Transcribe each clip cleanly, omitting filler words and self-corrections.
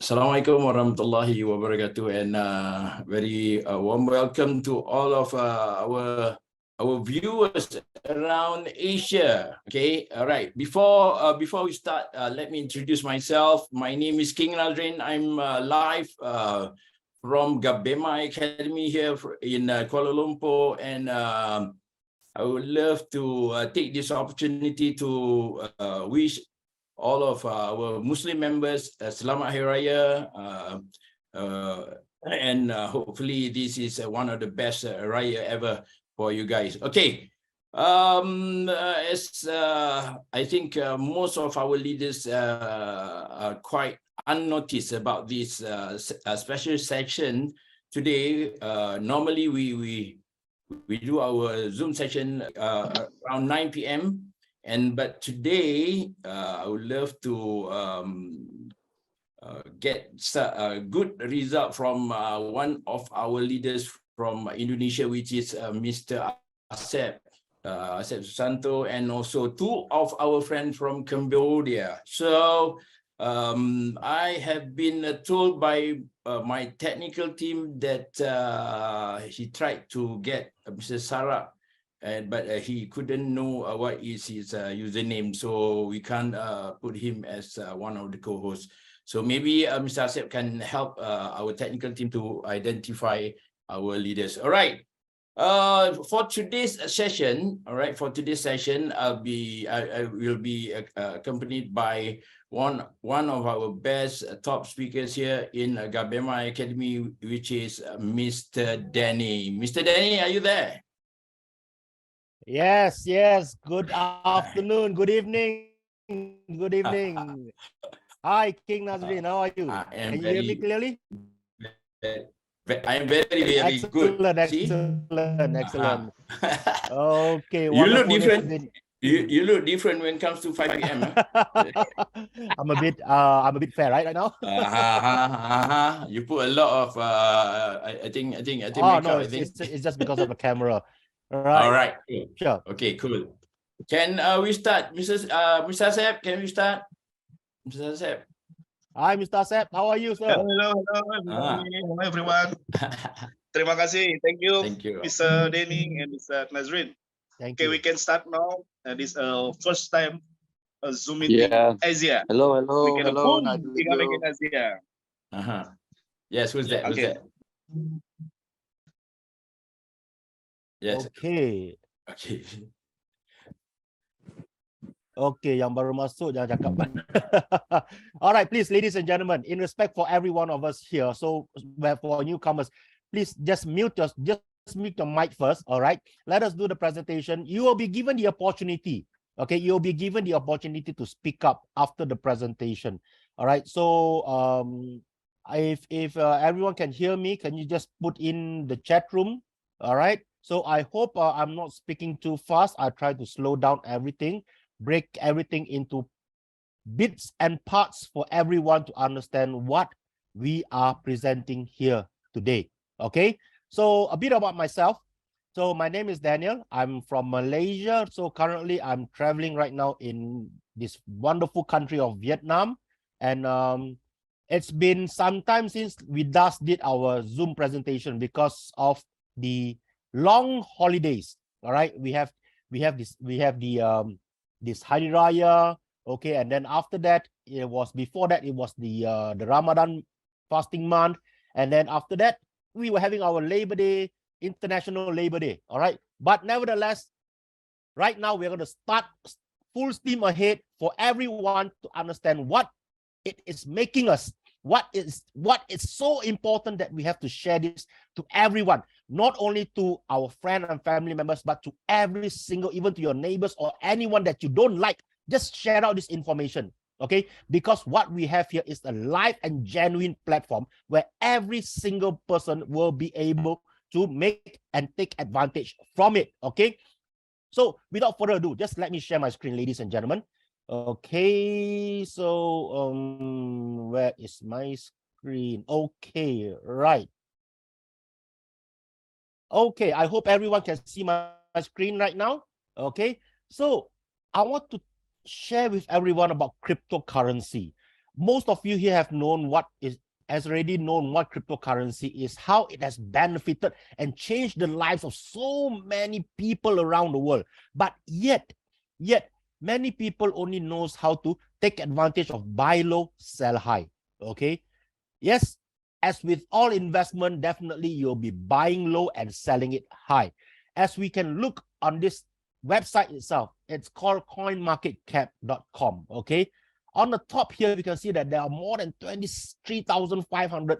Assalamualaikum warahmatullahi wabarakatuh, and very warm welcome to all of our viewers around Asia. Okay, all right. Before we start, let me introduce myself. My name is King Nazrin. I'm live from Gabema Academy here in Kuala Lumpur, and I would love to take this opportunity to wish all of our Muslim members Selamat Hari Raya, and hopefully this is one of the best Raya ever for you guys. Okay, as I think most of our leaders are quite unnoticed about this special section today. Normally we do our Zoom session around 9 p.m. But today, I would love to get a good result from one of our leaders from Indonesia, which is Mr. Asep Susanto, and also two of our friends from Cambodia. So I have been told by my technical team that he tried to get Mr. Sarah, but he couldn't know what is his username, so we can't put him as one of the co-hosts. So maybe Mr. Asep can help our technical team to identify our leaders. All right. For today's session, I will be accompanied by one of our best top speakers here in Gabema Academy, which is Mr. Danny. Mr. Danny, are you there? Yes. Good afternoon, good evening, good evening. Hi, King Nazrin, how are you? Can you hear me clearly? I am very good. Excellent. Okay, you look wonderful. different. You look different when it comes to 5 p.m. I'm a bit fair right now. You put a lot of I think Oh no, it's just because of the camera. Right. All right. Sure. Okay, cool. Can we start, Mr. Asep? Can we start, Mr. Asep? Hi, Mr. Asep. How are you, sir? Hello, everyone. Terima kasih. Thank you, Mr. Denny and Mr. Nazrin. Thank you. Okay, we can start now. This first time Zoom meeting Asia. Hello, we can nice to meet you. Asia. Yes, who's that? Okay. Who's that? Yes. Okay. Okay, yang baru masuk jangan cakap. All right, please, ladies and gentlemen, in respect for every one of us here, so for newcomers, please just mute your mic first. All right, let us do the presentation. You will be given the opportunity. Okay, you'll be given the opportunity to speak up after the presentation. All right, so if everyone can hear me, can you just put in the chat room? All right, so I hope I'm not speaking too fast. I try to slow down everything, break everything into bits and parts for everyone to understand what we are presenting here today. Okay, so a bit about myself. So my name is Daniel. I'm from Malaysia. So currently I'm traveling right now in this wonderful country of Vietnam. And it's been some time since we last did our Zoom presentation because of the long holidays. All right, we have this Hari Raya, okay, and then after that, it was the Ramadan fasting month, and then after that, we were having our Labor Day, International Labor Day, all right. But nevertheless, right now we're going to start full steam ahead for everyone to understand what it is making us, what is so important that we have to share this to everyone, not only to our friends and family members, but to every single, even to your neighbors or anyone that you don't like. Just share out this information, okay? Because what we have here is a live and genuine platform where every single person will be able to make and take advantage from it, okay? So without further ado, just let me share my screen, ladies and gentlemen. Okay, so where is my screen? Okay, right. Okay, I hope everyone can see my screen right now. Okay, so I want to share with everyone about cryptocurrency. most of you here have known has already known what cryptocurrency is, how it has benefited and changed the lives of so many people around the world. But yet many people only knows how to take advantage of buy low, sell high. Okay. Yes, as with all investment, definitely you'll be buying low and selling it high. As we can look on this website itself, it's called coinmarketcap.com. Okay. On the top here, we can see that there are more than 23,500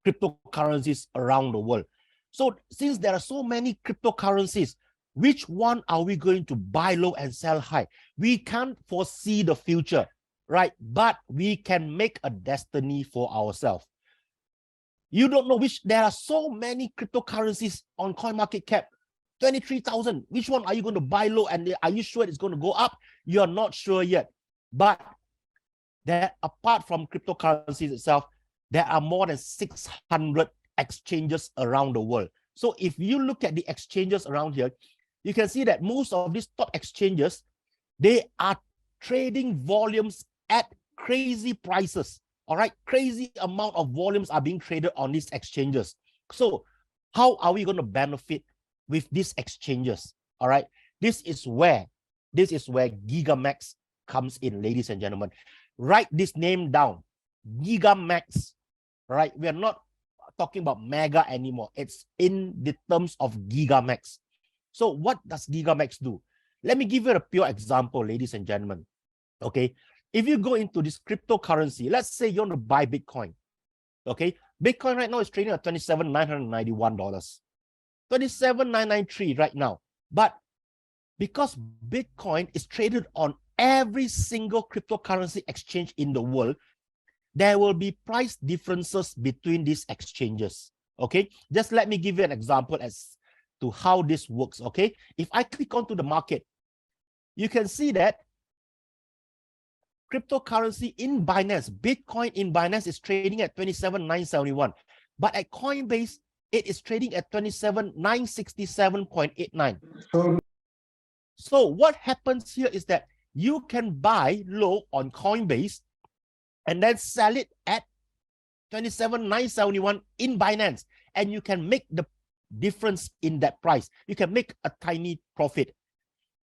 cryptocurrencies around the world. So since there are so many cryptocurrencies, which one are we going to buy low and sell high? We can't foresee the future, right? But we can make a destiny for ourselves. You don't know which, there are so many cryptocurrencies on CoinMarketCap, 23,000. Which one are you going to buy low and are you sure it's going to go up? You're not sure yet. But that apart from cryptocurrencies itself, there are more than 600 exchanges around the world. So if you look at the exchanges around here, you can see that most of these top exchanges, they are trading volumes at crazy prices. All right, crazy amount of volumes are being traded on these exchanges. So how are we going to benefit with these exchanges? All right, this is where GigaMax comes in, ladies and gentlemen. Write this name down, GigaMax. Right, we are not talking about mega anymore. It's in the terms of GigaMax. So what does GigaMax do? Let me give you a pure example, ladies and gentlemen. Okay, if you go into this cryptocurrency, let's say you want to buy Bitcoin. Okay, Bitcoin right now is trading at $27,991, $27,993 right now. But because Bitcoin is traded on every single cryptocurrency exchange in the world, there will be price differences between these exchanges. Okay, just let me give you an example as to how this works. Okay, if I click onto the market, you can see that cryptocurrency in Binance, Bitcoin in Binance is trading at 27,971, but at Coinbase it is trading at 27,967.89. So what happens here is that you can buy low on Coinbase and then sell it at 27,971 in Binance, and you can make the difference in that price. You can make a tiny profit.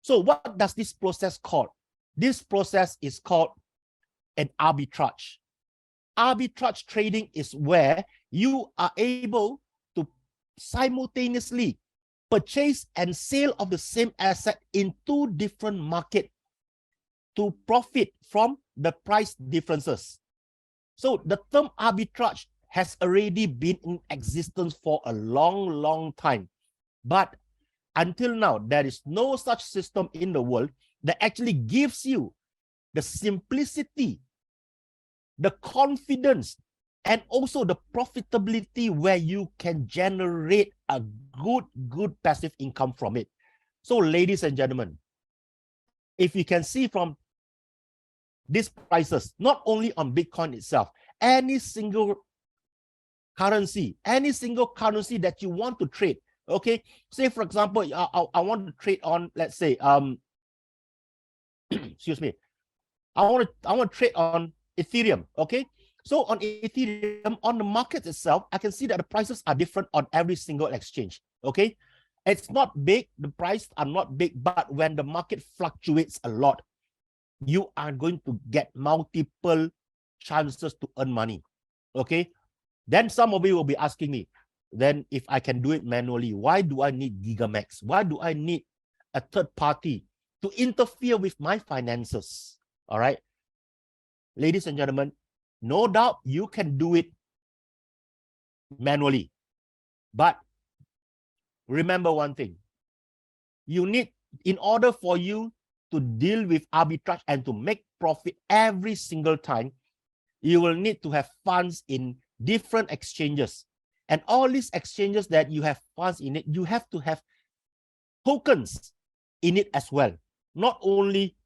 So what does this process called? This process is called an arbitrage. Arbitrage trading is where you are able to simultaneously purchase and sale of the same asset in two different markets to profit from the price differences. So the term arbitrage has already been in existence for a long time. But until now, there is no such system in the world that actually gives you the simplicity, the confidence, and also the profitability where you can generate a good passive income from it. So ladies and gentlemen, if you can see from these prices, not only on Bitcoin itself, any single currency that you want to trade, okay, say for example, I want to trade on, let's say, excuse me, I want to trade on Ethereum, okay? So on Ethereum, on the market itself, I can see that the prices are different on every single exchange, okay? It's not big, the prices are not big, but when the market fluctuates a lot, you are going to get multiple chances to earn money, okay? Then some of you will be asking me, then if I can do it manually, why do I need GigaMax? Why do I need a third party to interfere with my finances? All right, ladies and gentlemen, no doubt you can do it manually, but remember one thing, you need, in order for you to deal with arbitrage and to make profit every single time, you will need to have funds in different exchanges. And all these exchanges that you have funds in it, you have to have tokens in it as well. Not only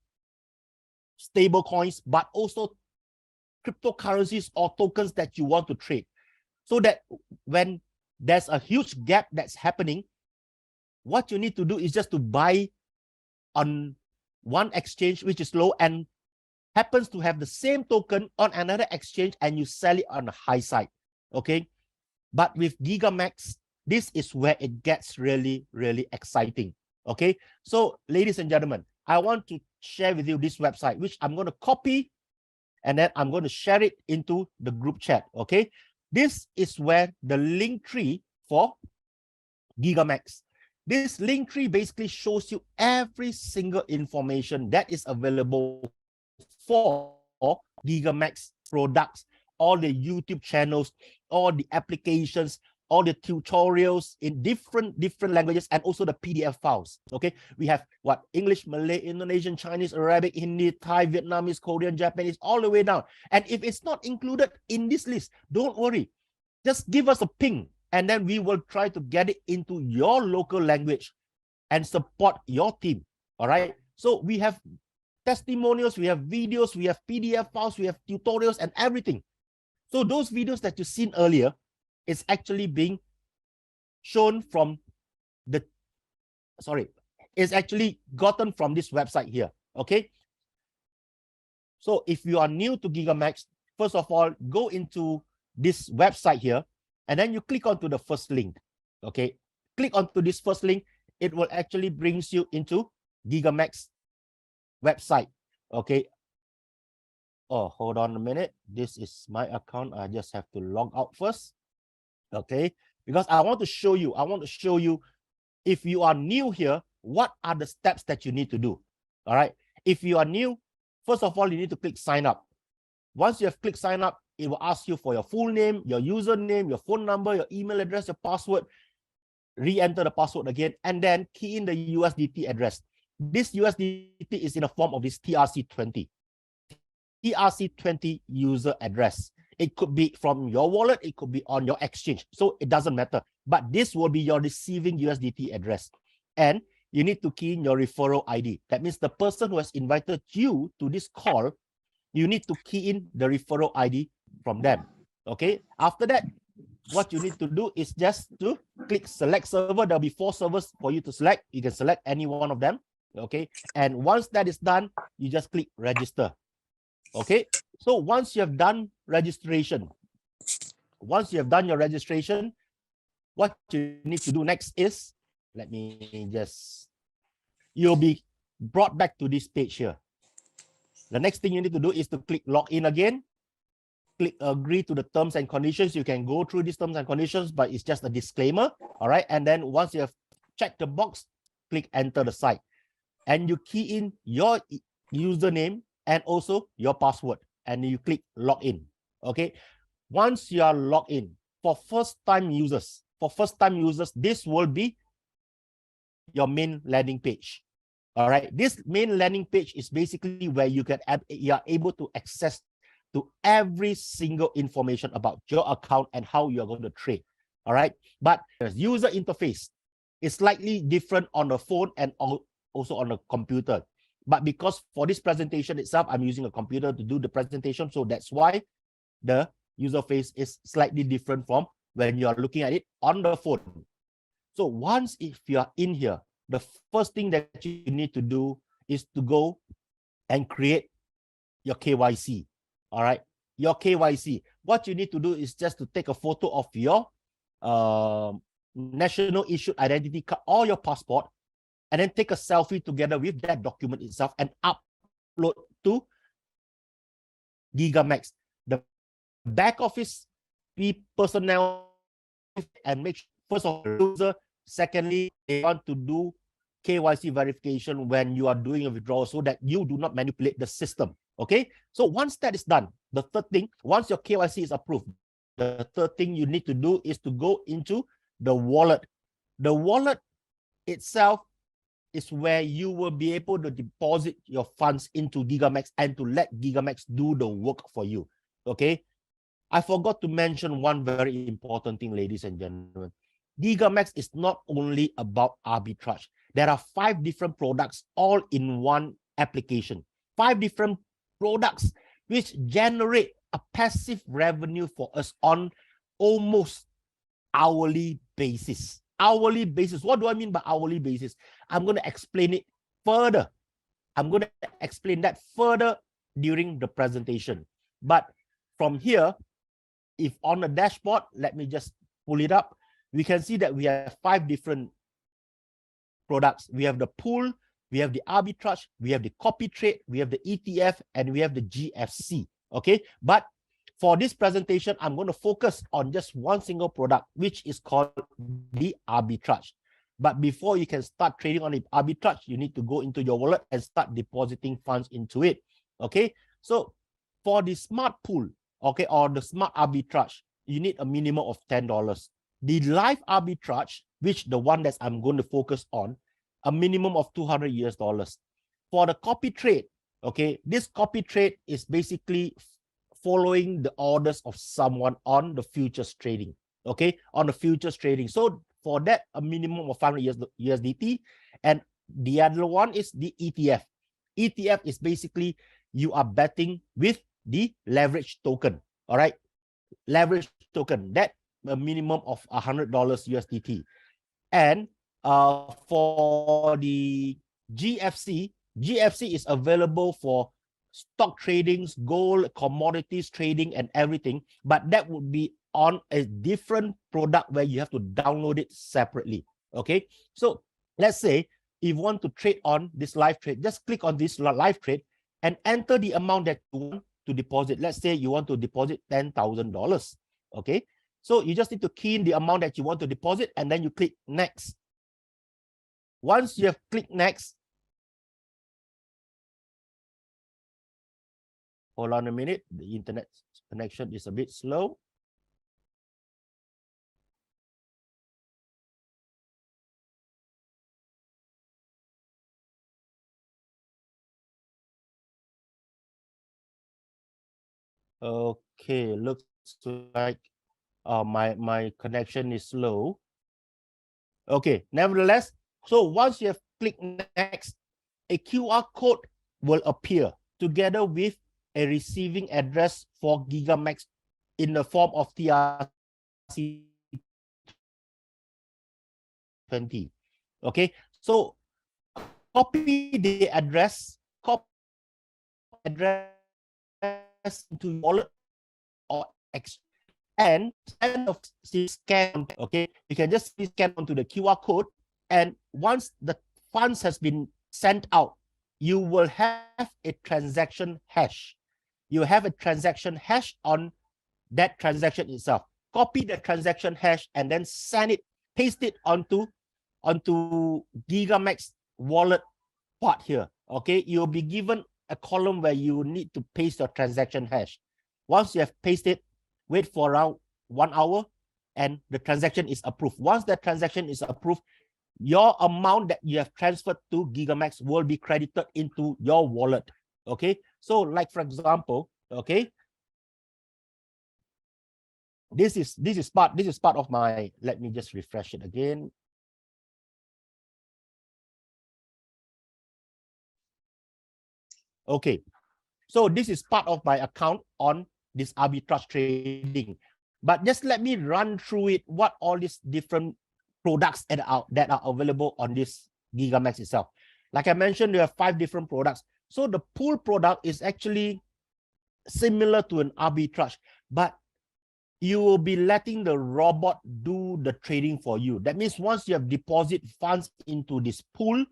stable coins, but also cryptocurrencies or tokens that you want to trade. So that when there's a huge gap that's happening, what you need to do is just to buy on one exchange which is low and happens to have the same token on another exchange and you sell it on the high side, okay? But with GigaMax, this is where it gets really, really exciting, okay? So ladies and gentlemen, I want to share with you this website, which I'm going to copy and then I'm going to share it into the group chat, okay? This is where the link tree for GigaMax. This link tree basically shows you every single information that is available for GigaMax products, all the YouTube channels, all the applications, all the tutorials in different languages, and also the PDF files. Okay, we have what? English, Malay, Indonesian, Chinese, Arabic, Hindi, Thai, Vietnamese, Korean, Japanese, all the way down. And if it's not included in this list, don't worry. Just give us a ping, and then we will try to get it into your local language and support your team. All right. So we have testimonials, we have videos, we have PDF files, we have tutorials and everything. So those videos that you've seen earlier is actually being shown from the, is actually gotten from this website here. Okay. So if you are new to GigaMax, first of all, go into this website here, and then you click onto the first link. Okay, click onto this first link. It will actually brings you into GigaMax website. Okay. Oh, hold on a minute. This is my account. I just have to log out first. Okay, because I want to show you. If you are new here, what are the steps that you need to do? All right. If you are new, first of all, you need to click sign up. Once you have clicked sign up, it will ask you for your full name, your username, your phone number, your email address, your password. Re-enter the password again, and then key in the USDT address. This USDT is in the form of this TRC20. TRC20 user address. It could be from your wallet, it could be on your exchange. So it doesn't matter. But this will be your receiving USDT address. And you need to key in your referral ID. That means the person who has invited you to this call, you need to key in the referral ID from them. Okay. After that, what you need to do is just to click select server. There'll be 4 servers for you to select. You can select any one of them. Okay. And once that is done, you just click register. Okay. So once you have done registration, once you have done your registration, what you need to do next is, you'll be brought back to this page here. The next thing you need to do is to click login again. Click agree to the terms and conditions. You can go through these terms and conditions, but it's just a disclaimer. All right. And then once you have checked the box, click enter the site. And you key in your username and also your password. And you click login. Okay. Once you are logged in, for first-time users, this will be your main landing page. All right. This main landing page is basically where you are able to access to every single information about your account and how you're going to trade. All right. But the user interface is slightly different on the phone and also on the computer. But because for this presentation itself, I'm using a computer to do the presentation. So that's why the user face is slightly different from when you are looking at it on the phone. So once if you are in here, the first thing that you need to do is to go and create your KYC. All right, your KYC. What you need to do is just to take a photo of your national issued identity card or your passport, and then take a selfie together with that document itself and upload to GigaMax. The back office personnel, and make sure, first of all, user, secondly, they want to do KYC verification when you are doing a withdrawal so that you do not manipulate the system. Okay, so once that is done, the third thing, once your KYC is approved, the third thing you need to do is to go into the wallet. The wallet itself is where you will be able to deposit your funds into GigaMax and to let GigaMax do the work for you. Okay, I forgot to mention one very important thing, ladies and gentlemen. GigaMax is not only about arbitrage. There are 5 different products all in one application. 5 different products which generate a passive revenue for us on almost hourly basis. Hourly basis. What do I mean by hourly basis? I'm going to explain it further. I'm going to explain that further during the presentation. But from here, if on the dashboard, let me just pull it up, we can see that we have 5 different products. We have the pool, we have the arbitrage, we have the copy trade, we have the ETF, and we have the GFC. Okay, but for this presentation, I'm going to focus on just one single product, which is called the arbitrage. But before you can start trading on the arbitrage, you need to go into your wallet and start depositing funds into it. Okay, so for the smart pool, okay, or the smart arbitrage, you need a minimum of $10. The live arbitrage, which the one that I'm going to focus on, a minimum of $200. For the copy trade, okay, this copy trade is basically following the orders of someone on the futures trading, okay, on the futures trading. So for that, a minimum of 500 USDT. And the other one is the ETF. ETF is basically you are betting with the leverage token, all right, leverage token, that a minimum of $100 USDT. And for the GFC, GFC is available for stock tradings, gold, commodities trading, and everything, but that would be on a different product where you have to download it separately. Okay, so let's say if you want to trade on this live trade, just click on this live trade and enter the amount that you want to deposit. Let's say you want to deposit $10,000. Okay, so you just need to key in the amount that you want to deposit, and then you click next. Once you have clicked next, hold on a minute, the internet connection is a bit slow. Okay, looks like my connection is slow. Okay, nevertheless, so once you have clicked next, a QR code will appear together with a receiving address for Gigamax in the form of TRC20. Okay, so copy the address, into wallet or and scan. Okay, you can just scan onto the QR code, and once the funds has been sent out, you will have a transaction hash. You have a transaction hash on that transaction itself. Copy the transaction hash and then send it, paste it onto Gigamax wallet part here. Okay, you'll be given a column where you need to paste your transaction hash. Once you have pasted, wait for around 1 hour and the transaction is approved. Once that transaction is approved, your amount that you have transferred to Gigamax will be credited into your wallet. Okay, so like for example, okay, this is part of my, let me just refresh it again. Okay, so this is part of my account on this arbitrage trading, but just let me run through it, what all these different products that are available on this Gigamax itself. Like I mentioned, there are 5 different products. So the pool product is actually similar to an arbitrage, but you will be letting the robot do the trading for you. That means once you have deposit funds into this pool,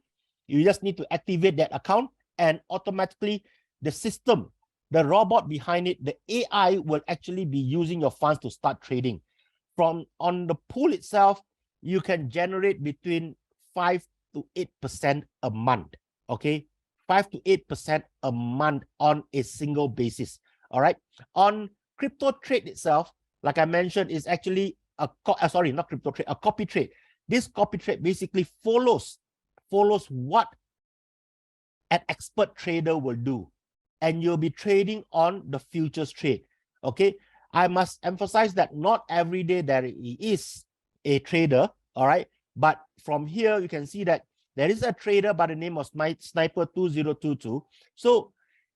you just need to activate that account, and automatically the system, the robot behind it, the AI will actually be using your funds to start trading. From on the pool itself, you can generate between 5 to 8% a month. Okay, 5 to 8% a month on a single basis. All right, on crypto trade itself, like I mentioned, is actually a not crypto trade, a copy trade. This copy trade basically follows what an expert trader will do, and you'll be trading on the futures trade. Okay, I must emphasize that not every day there is a trader. All right, but from here you can see that there is a trader by the name of Sniper 2022. So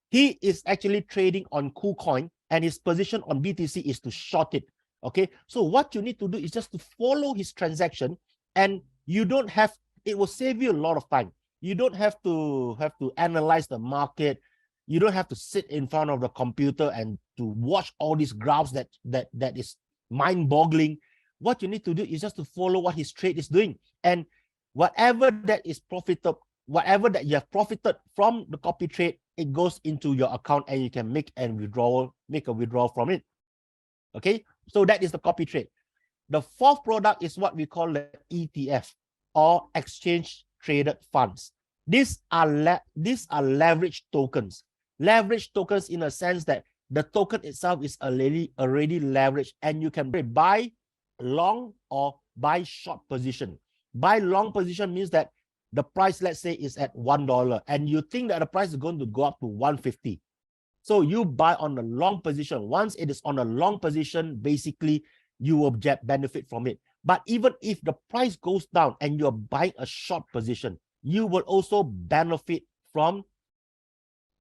he is actually trading on KuCoin, and his position on BTC is to short it. Okay, so what you need to do is just to follow his transaction, and you don't have, it will save you a lot of time. You don't have to analyze the market. You don't have to sit in front of the computer and to watch all these graphs that is mind-boggling. What you need to do is just to follow what his trade is doing, and whatever that is profitable, whatever that you have profited from the copy trade, it goes into your account and you can make a withdrawal from it. Okay, so that is the copy trade. The fourth product is what we call the ETF, or exchange traded funds. These are leverage tokens. Leverage tokens in a sense that the token itself is already leveraged, and you can buy long or buy short position. Buy long position means that the price, let's say, is at $1 and you think that the price is going to go up to 150. So you buy on the long position. Once it is on a long position, basically you will benefit from it. But even if the price goes down and you're buying a short position, you will also benefit from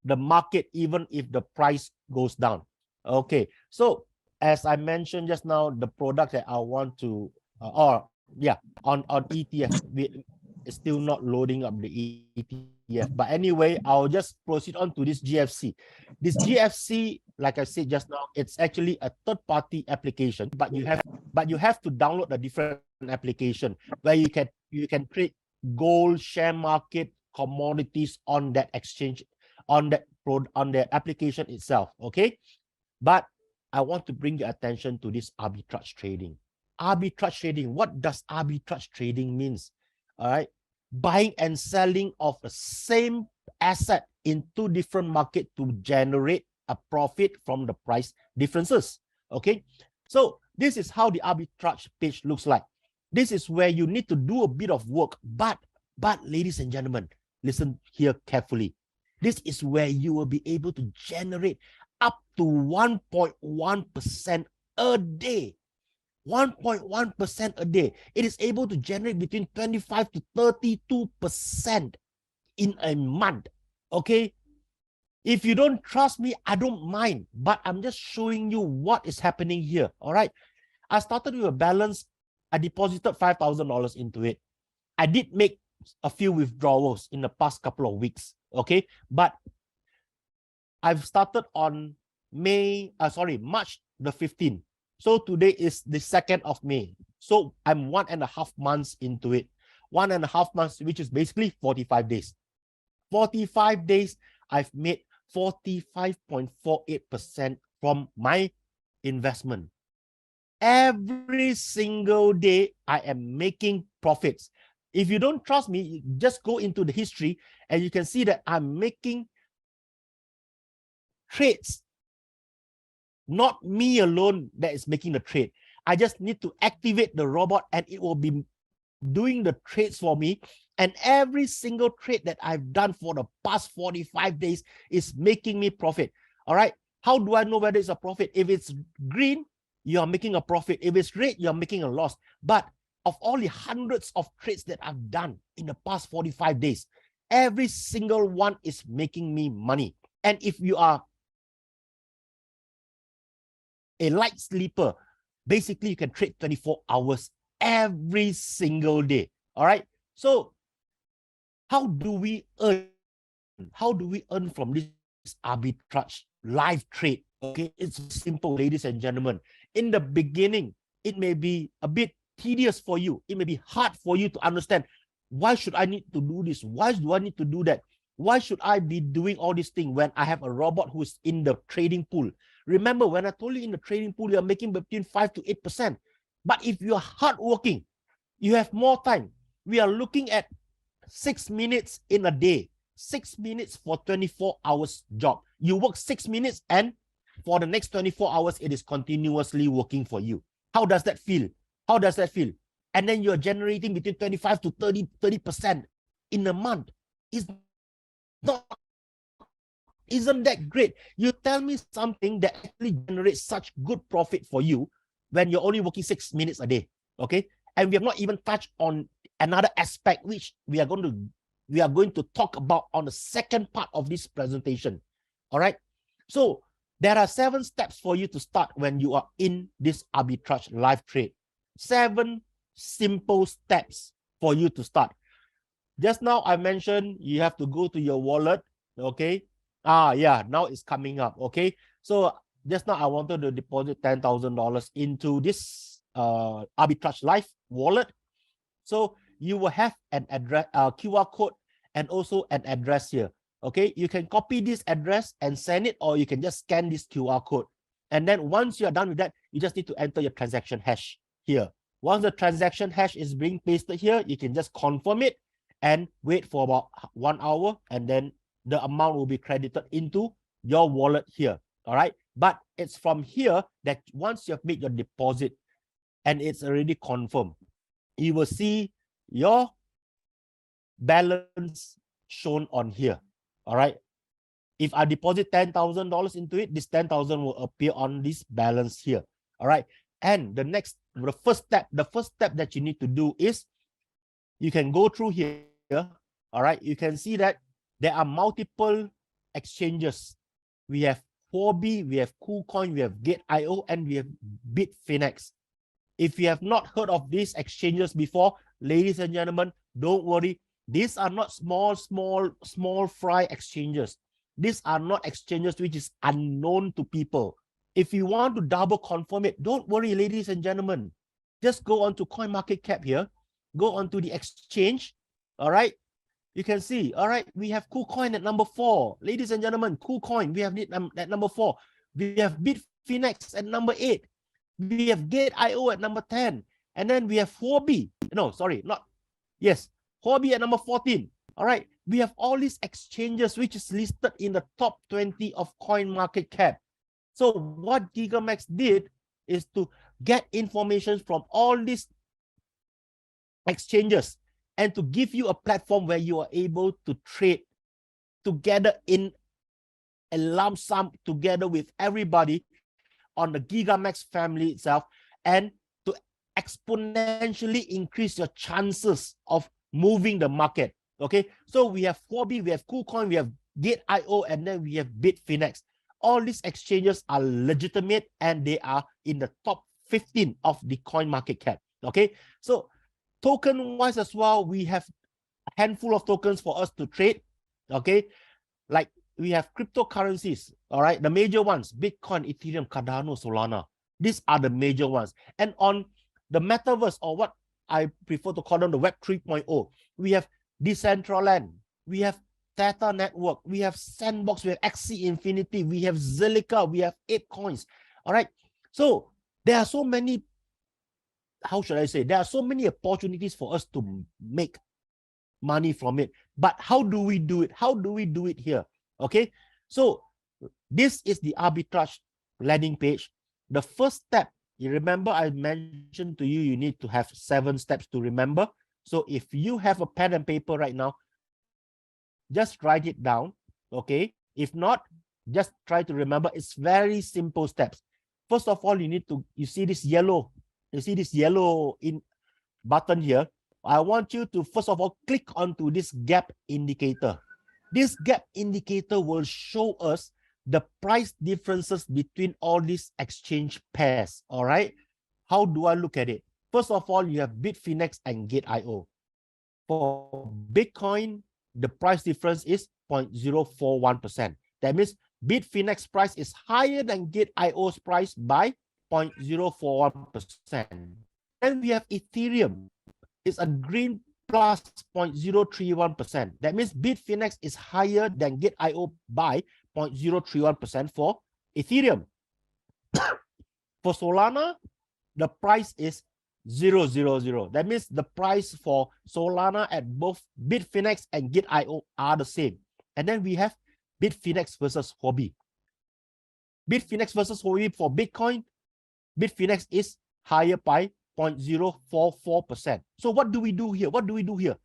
the market even if the price goes down. Okay, so as I mentioned just now, the product that I want to on ETF, it's still not loading up the ETF, but anyway, I'll just proceed on to this GFC. This GFC, like I said just now, it's actually a third-party application, but you have to download a different application where you can trade gold, share market, commodities on that exchange, on the application itself. Okay, but I want to bring your attention to this arbitrage trading. Arbitrage trading, what does arbitrage trading means? All right, buying and selling of the same asset in two different markets to generate a profit from the price differences. Okay, so this is how the arbitrage page looks like. This is where you need to do a bit of work, but ladies and gentlemen, listen here carefully. This is where you will be able to generate up to 1.1% a day. 1.1% a day. It is able to generate between 25 to 32% in a month. Okay, if you don't trust me, I don't mind, but I'm just showing you what is happening here. All right, I started with a balance. I deposited $5,000 into it. I did make a few withdrawals in the past couple of weeks. Okay, but I've started on March the 15th. So today is the 2nd of May. So I'm 1.5 months into it. 1.5 months, which is basically 45 days. 45 days, I've made 45.48% from my investment. Every single day, I am making profits. If you don't trust me, just go into the history and you can see that I'm making trades. Not me alone that is making the trade. I just need to activate the robot and it will be doing the trades for me. And every single trade that I've done for the past 45 days is making me profit. All right. How do I know whether it's a profit? If it's green, you're making a profit. If it's red, you're making a loss. But of all the hundreds of trades that I've done in the past 45 days, every single one is making me money. And if you are a light sleeper, basically you can trade 24 hours every single day. All right. So how do we earn? How do we earn from this arbitrage live trade? Okay, it's simple, ladies and gentlemen. In the beginning, it may be a bit tedious for you. It may be hard for you to understand. Why should I need to do this? Why do I need to do that? Why should I be doing all these things when I have a robot who is in the trading pool? Remember, when I told you in the trading pool, you're making between 5 to 8%. But if you're hardworking, you have more time. We are looking at 6 minutes in a day, 6 minutes for 24 hours job. You work 6 minutes and for the next 24 hours, it is continuously working for you. How does that feel? How does that feel? And then you're generating between 25 to 30% in a month. Isn't that great? You tell me something that actually generates such good profit for you when you're only working 6 minutes a day. Okay, and we have not even touched on another aspect which we are going to talk about on the second part of this presentation. All right, so there are 7 steps for you to start when you are in this arbitrage live trade. 7 simple steps for you to start. Just now I mentioned you have to go to your wallet. Okay, Yeah, now it's coming up. Okay, so just now I wanted to deposit $10,000 into this Arbitrage Life wallet. So you will have an address, QR code, and also an address here. Okay, you can copy this address and send it, or you can just scan this QR code. And then once you are done with that, you just need to enter your transaction hash here. Once the transaction hash is being pasted here, you can just confirm it and wait for about 1 hour, and then the amount will be credited into your wallet here. All right, but it's from here that once you have made your deposit and it's already confirmed, you will see your balance shown on here. All right, if I deposit $10,000 into it, this 10,000 will appear on this balance here. All right, and the first step that you need to do is you can go through here. All right, you can see that there are multiple exchanges. We have Huobi, we have KuCoin, we have Gate.io, and we have Bitfinex. If you have not heard of these exchanges before, ladies and gentlemen, don't worry. These are not small fry exchanges. These are not exchanges which is unknown to people. If you want to double confirm it, don't worry, ladies and gentlemen. Just go on to CoinMarketCap here. Go on to the exchange. All right. You can see, all right, we have KuCoin at number 4. Ladies and gentlemen, KuCoin, we have it at number 4. We have Bitfinex at number 8. We have Gate.io at number 10. And then we have Huobi. No, sorry, not. Yes, Huobi at number 14. All right, we have all these exchanges which is listed in the top 20 of CoinMarketCap. So what Gigamax did is to get information from all these exchanges and to give you a platform where you are able to trade together in a lump sum together with everybody on the Gigamax family itself, and to exponentially increase your chances of moving the market. Okay, so we have Huobi, we have KuCoin, we have Gate.io, and then we have Bitfinex. All these exchanges are legitimate and they are in the top 15 of the CoinMarketCap. Okay, so token wise as well, we have a handful of tokens for us to trade. Okay, like we have cryptocurrencies. All right, the major ones: Bitcoin, Ethereum, Cardano, Solana. These are the major ones. And on the metaverse, or what I prefer to call them the Web 3.0, we have Decentraland, we have Theta Network, we have Sandbox, we have Axie Infinity, we have Zilliqa, we have ApeCoins. All right, so there are so many, how should I say, there are so many opportunities for us to make money from it. But how do we do it? How do we do it here? Okay, so this is the arbitrage landing page. The first step, you remember I mentioned to you, you need to have 7 steps to remember. So if you have a pen and paper right now, just write it down. Okay, if not, just try to remember. It's very simple steps. First of all, you see this yellow in button here. I want you to first of all click onto this gap indicator. This gap indicator will show us the price differences between all these exchange pairs. All right, how do I look at it? First of all, you have Bitfinex and Gate.io. For Bitcoin, the price difference is 0.041%. That means Bitfinex price is higher than Gate.io's price by 0.041%. Then we have Ethereum. It's a green plus 0.031%. That means Bitfinex is higher than Gate.io by 0.031% for Ethereum. For Solana, the price is 000. That means the price for Solana at both Bitfinex and Gate.io are the same. And then we have Bitfinex versus Huobi. Bitfinex versus Huobi for Bitcoin, Bitfinex is higher by 0.044%. So what do we do here? What do we do here?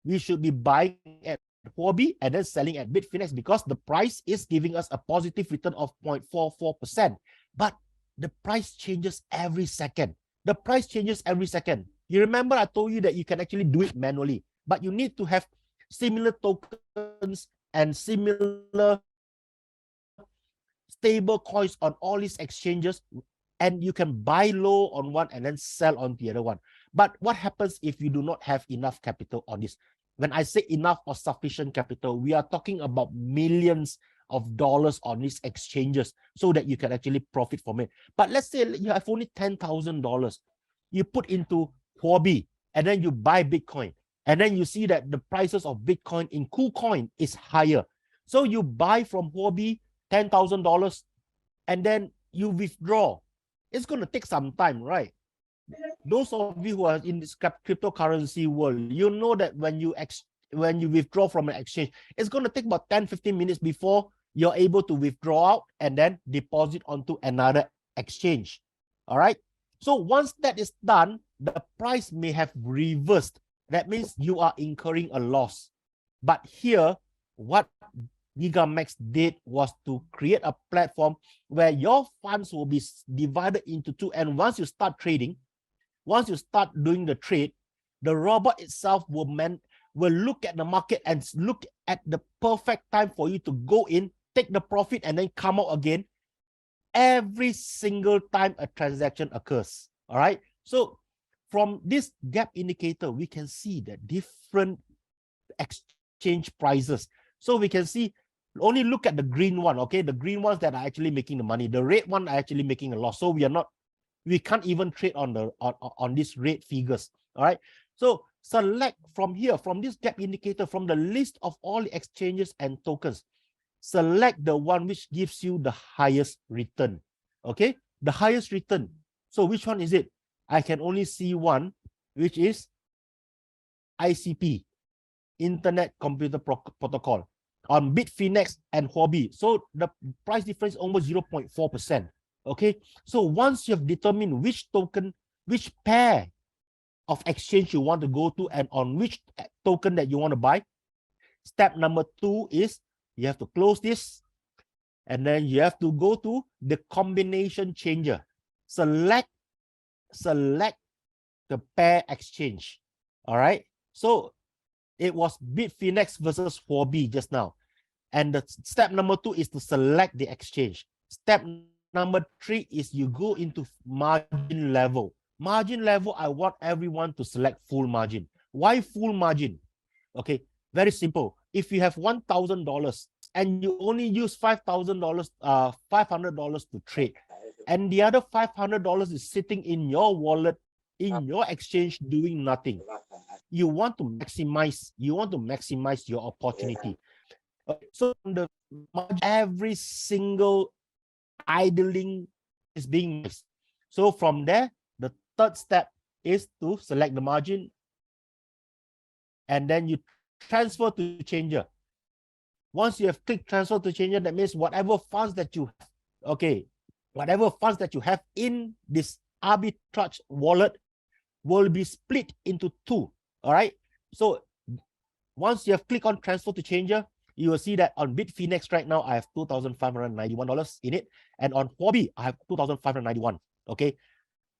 We should be buying at Huobi and then selling at Bitfinex because the price is giving us a positive return of 0.44%. But the price changes every second. The price changes every second. You remember I told you that you can actually do it manually, but you need to have similar tokens and similar stable coins on all these exchanges, and you can buy low on one and then sell on the other one. But what happens if you do not have enough capital on this? When I say enough or sufficient capital, we are talking about millions of dollars on these exchanges so that you can actually profit from it. But let's say you have only $10,000. You put into Huobi and then you buy Bitcoin. And then you see that the prices of Bitcoin in KuCoin is higher. So you buy from Huobi $10,000 and then you withdraw. It's going to take some time, right? Those of you who are in this cryptocurrency world, you know that when you withdraw from an exchange, it's going to take about 10-15 minutes before you're able to withdraw out and then deposit onto another exchange. All right. So once that is done, the price may have reversed. That means you are incurring a loss. But here, what GigaMax did was to create a platform where your funds will be divided into two. And once you start trading, once you start doing the trade, the robot itself will look at the market and look at the perfect time for you to go in, take the profit, and then come out again every single time a transaction occurs. All right. So from this gap indicator, we can see the different exchange prices. So we can see, only look at the green one, okay? The green ones that are actually making the money. The red one are actually making a loss. So we can't even trade on these red figures. All right. So select from here, from this gap indicator, from the list of all the exchanges and tokens, select the one which gives you the highest return. Okay, the highest return. So which one is it? I can only see one, which is ICP, Internet Computer Protocol, on Bitfinex and Huobi. So the price difference is almost 0.4%. Okay, so once you have determined which token, which pair of exchange you want to go to and on which token that you want to buy, step number 2 is you have to close this and then you have to go to the combination changer. Select the pair exchange. All right, so it was Bitfinex versus Huobi just now, and the step number 2 is to select the exchange. Step number 3 is you go into margin level. Margin level, I want everyone to select full margin. Why full margin? Okay, very simple. If you have $1,000 and you only use $500 to trade, and the other $500 is sitting in your wallet, in your exchange, doing nothing, you want to maximize your opportunity. Okay, so the every single idling is being mixed. So from there, the third step is to select the margin and then you transfer to changer. Once you have clicked transfer to changer, that means whatever funds that you have, okay, whatever funds that you have in this arbitrage wallet will be split into 2. All right. So once you have clicked on transfer to changer, you will see that on Bitfinex right now, I have $2,591 in it. And on Huobi, I have $2,591. Okay.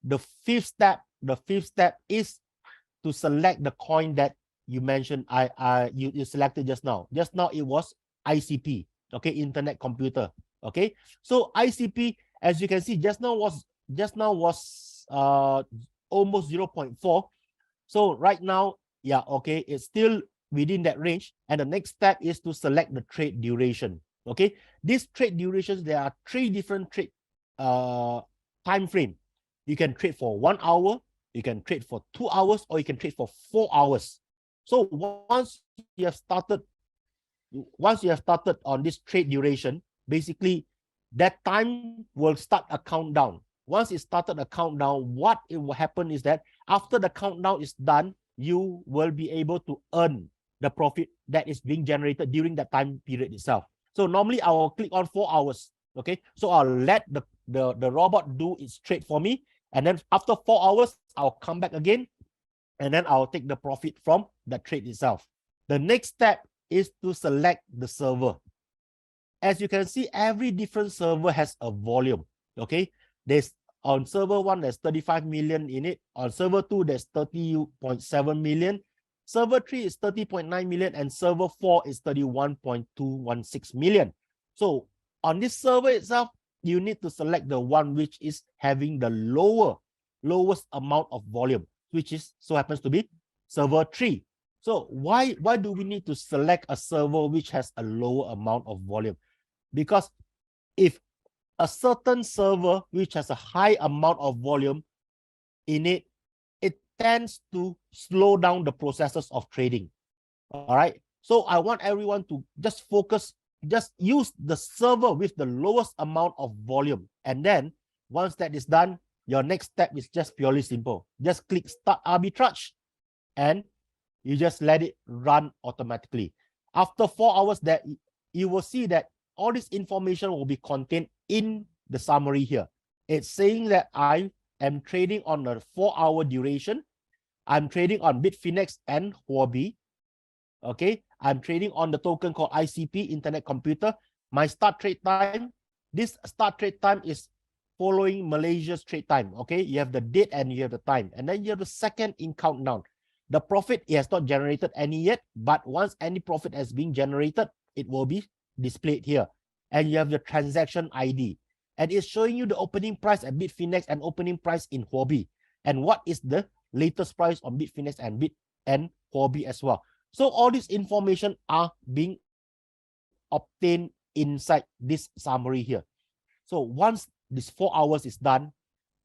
The fifth step is to select the coin that you mentioned. You selected just now. Just now it was ICP. Okay, Internet Computer. Okay. So ICP, as you can see, just now was almost 0.4. So right now, yeah, okay, it's still within that range. And the next step is to select the trade duration. Okay, these trade durations, there are 3 different trade time frame. You can trade for 1 hour, you can trade for 2 hours, or you can trade for 4 hours. So once you have started on this trade duration, basically that time will start a countdown. Once it started a countdown, what it will happen is that after the countdown is done, you will be able to earn the profit that is being generated during that time period itself. So normally I will click on 4 hours. Okay, so I'll let the robot do its trade for me, and then after 4 hours I'll come back again, and then I'll take the profit from the trade itself. The next step is to select the server. As you can see, every different server has a volume. Okay, there's on server 1 there's 35 million in it. On server 2 there's 30.7 million. Server 3 is 30.9 million, and server 4 is 31.216 million. So on this server itself, you need to select the one which is having the lowest amount of volume, which is so happens to be server 3. So why do we need to select a server which has a lower amount of volume? because if a certain server which has a high amount of volume in it, it tends to slow down the processes of trading. All right. So I want everyone to just focus, just use the server with the lowest amount of volume. And then once that is done, your next step is just purely simple. Just click start arbitrage and you just let it run automatically. After 4 hours, that you will see that all this information will be contained in the summary here. It's saying that I am trading on a 4-hour duration. I'm trading on Bitfinex and Huobi. Okay, I'm trading on the token called ICP, Internet Computer. My start trade time, this start trade time is following Malaysia's trade time. Okay, you have the date and you have the time, and then you have the second in countdown. The profit, it has not generated any yet, but once any profit has been generated, it will be displayed here. And you have the transaction ID, and it's showing you the opening price at Bitfinex and opening price in Huobi, and what is the latest price on Bitfinex and Huobi as well. So all this information are being obtained inside this summary here. So once this 4 hours is done,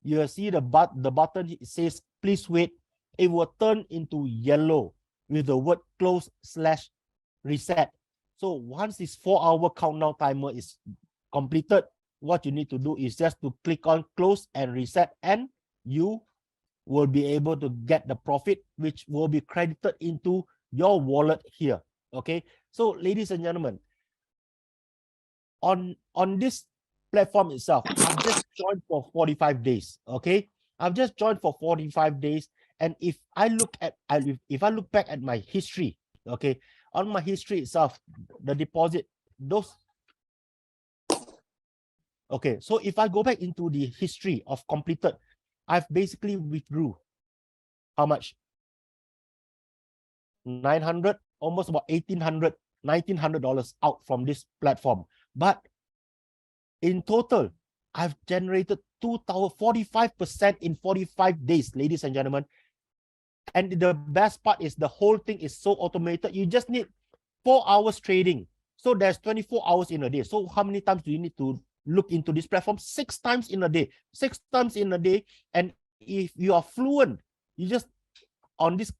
you will see the button, it says, please wait. It will turn into yellow with the word close/reset. So once this 4-hour countdown timer is completed, what you need to do is just to click on close and reset, and you will be able to get the profit, which will be credited into your wallet here. Okay, so ladies and gentlemen, on this platform itself, I've just joined for 45 days. Okay, I've just joined for 45 days, and if I look back at my history, okay, on my history itself, the deposit, those, okay, so if I go back into the history of completed, I've basically withdrew how much? 900, almost about $1,800, $1,900 out from this platform. But in total, I've generated 45% in 45 days, ladies and gentlemen. And the best part is the whole thing is so automated. You just need 4 hours trading. So there's 24 hours in a day. So how many times do you need to look into this platform? 6 times in a day. 6 times in a day. And if you are fluent, you just on this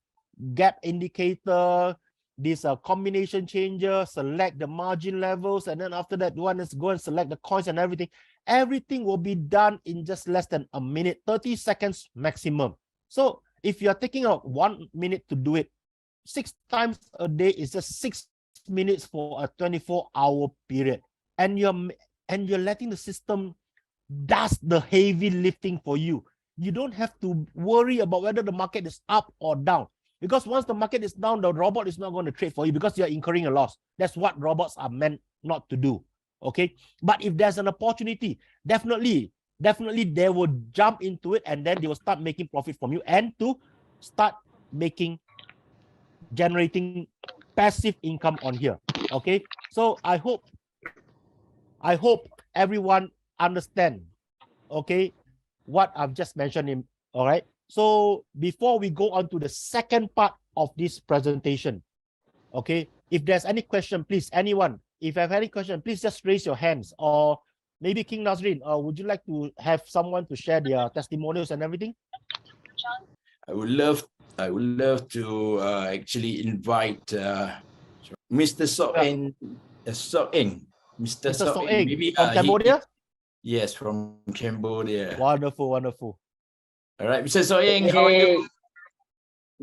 gap indicator, this combination changer, select the margin levels, and then after that, one is go and select the coins and everything. Everything will be done in just less than a minute, 30 seconds maximum. So if you're taking out 1 minute to do it, 6 times a day is just 6 minutes for a 24-hour period. And you're letting the system does the heavy lifting for you. You don't have to worry about whether the market is up or down. Because once the market is down, the robot is not going to trade for you because you're incurring a loss. That's what robots are meant not to do. Okay. But if there's an opportunity, definitely they will jump into it, and then they will start making profit from you and to start generating passive income on here. Okay. So I hope everyone understand, okay, what I've just mentioned. All right. So before we go on to the second part of this presentation, okay, if there's any question, please, anyone, if you have any question, please just raise your hands, or maybe King Nazrin, would you like to have someone to share their testimonials and everything? I would love to actually invite Mr. Sok-Eng. Mr. Sok-Eng, maybe from Cambodia? Yes, from Cambodia. Wonderful, wonderful. All right, Mr. Sok-Eng, how are you?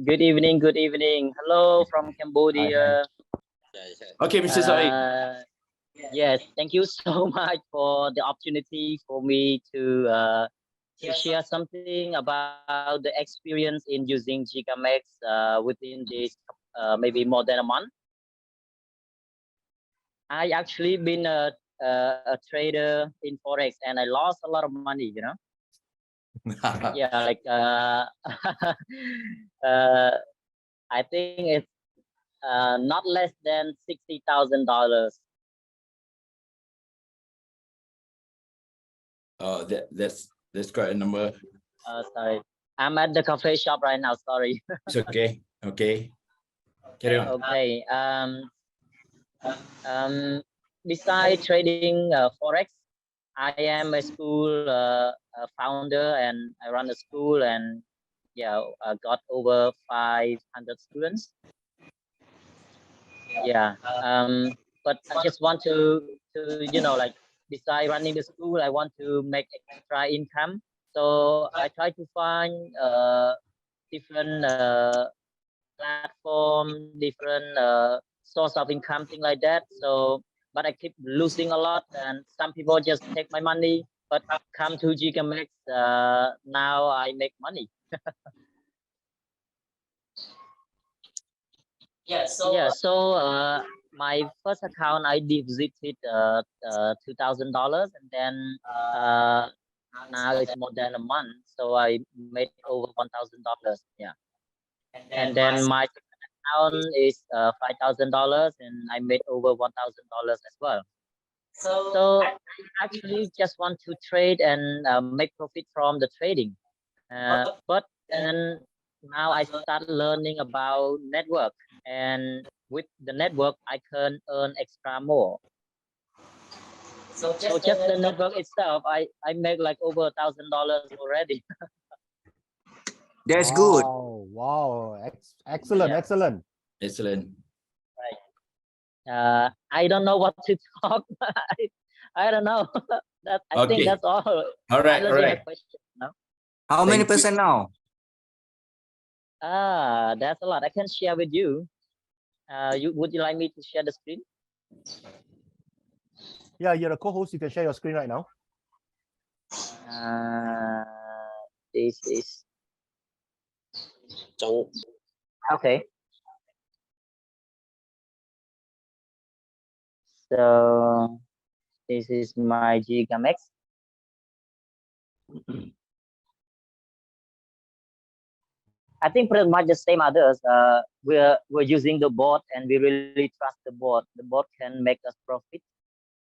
Good evening, good evening. Hello from Cambodia. Okay, Mr. Sok-Eng. Yes, thank you so much for the opportunity for me to share something about the experience in using GigaMax within this maybe more than a month. I actually been a trader in Forex, and I lost a lot of money, you know. Yeah, like I think it's not less than $60,000. Oh, that's quite a number. Sorry, I'm at the cafe shop right now. Sorry. It's okay. Okay, carry on. Okay. besides trading forex, I am a school founder, and I run a school, and yeah, I got over 500 students. Yeah. But I just want to like, besides running the school, I want to make extra income. So I try to find different platform, different source of income, thing like that. So, but I keep losing a lot, and some people just take my money. But come to GigaMax, now I make money. Yeah. So my first account, I deposited $2,000, and then now it's more than a month, so I made over $1,000. Yeah. And then my account is $5,000, and I made over $1,000 as well. So I actually just want to trade and make profit from the trading. But then now I start learning about network, and with the network I can earn extra more. So just the network itself, I make like over $1,000 already. That's good. Wow. Excellent. Yeah. Excellent. Excellent. Right. I don't know what to talk. I don't know. I think that's all. All right. Unless All you right. have questions, no? How many Thank you. percent now? That's a lot. I can share with you. Would you like me to share the screen? Yeah, you're a co-host. You can share your screen right now. This is okay. So this is my GigaMax. I think pretty much the same others. We're using the bot, and we really trust the bot. The bot can make us profit.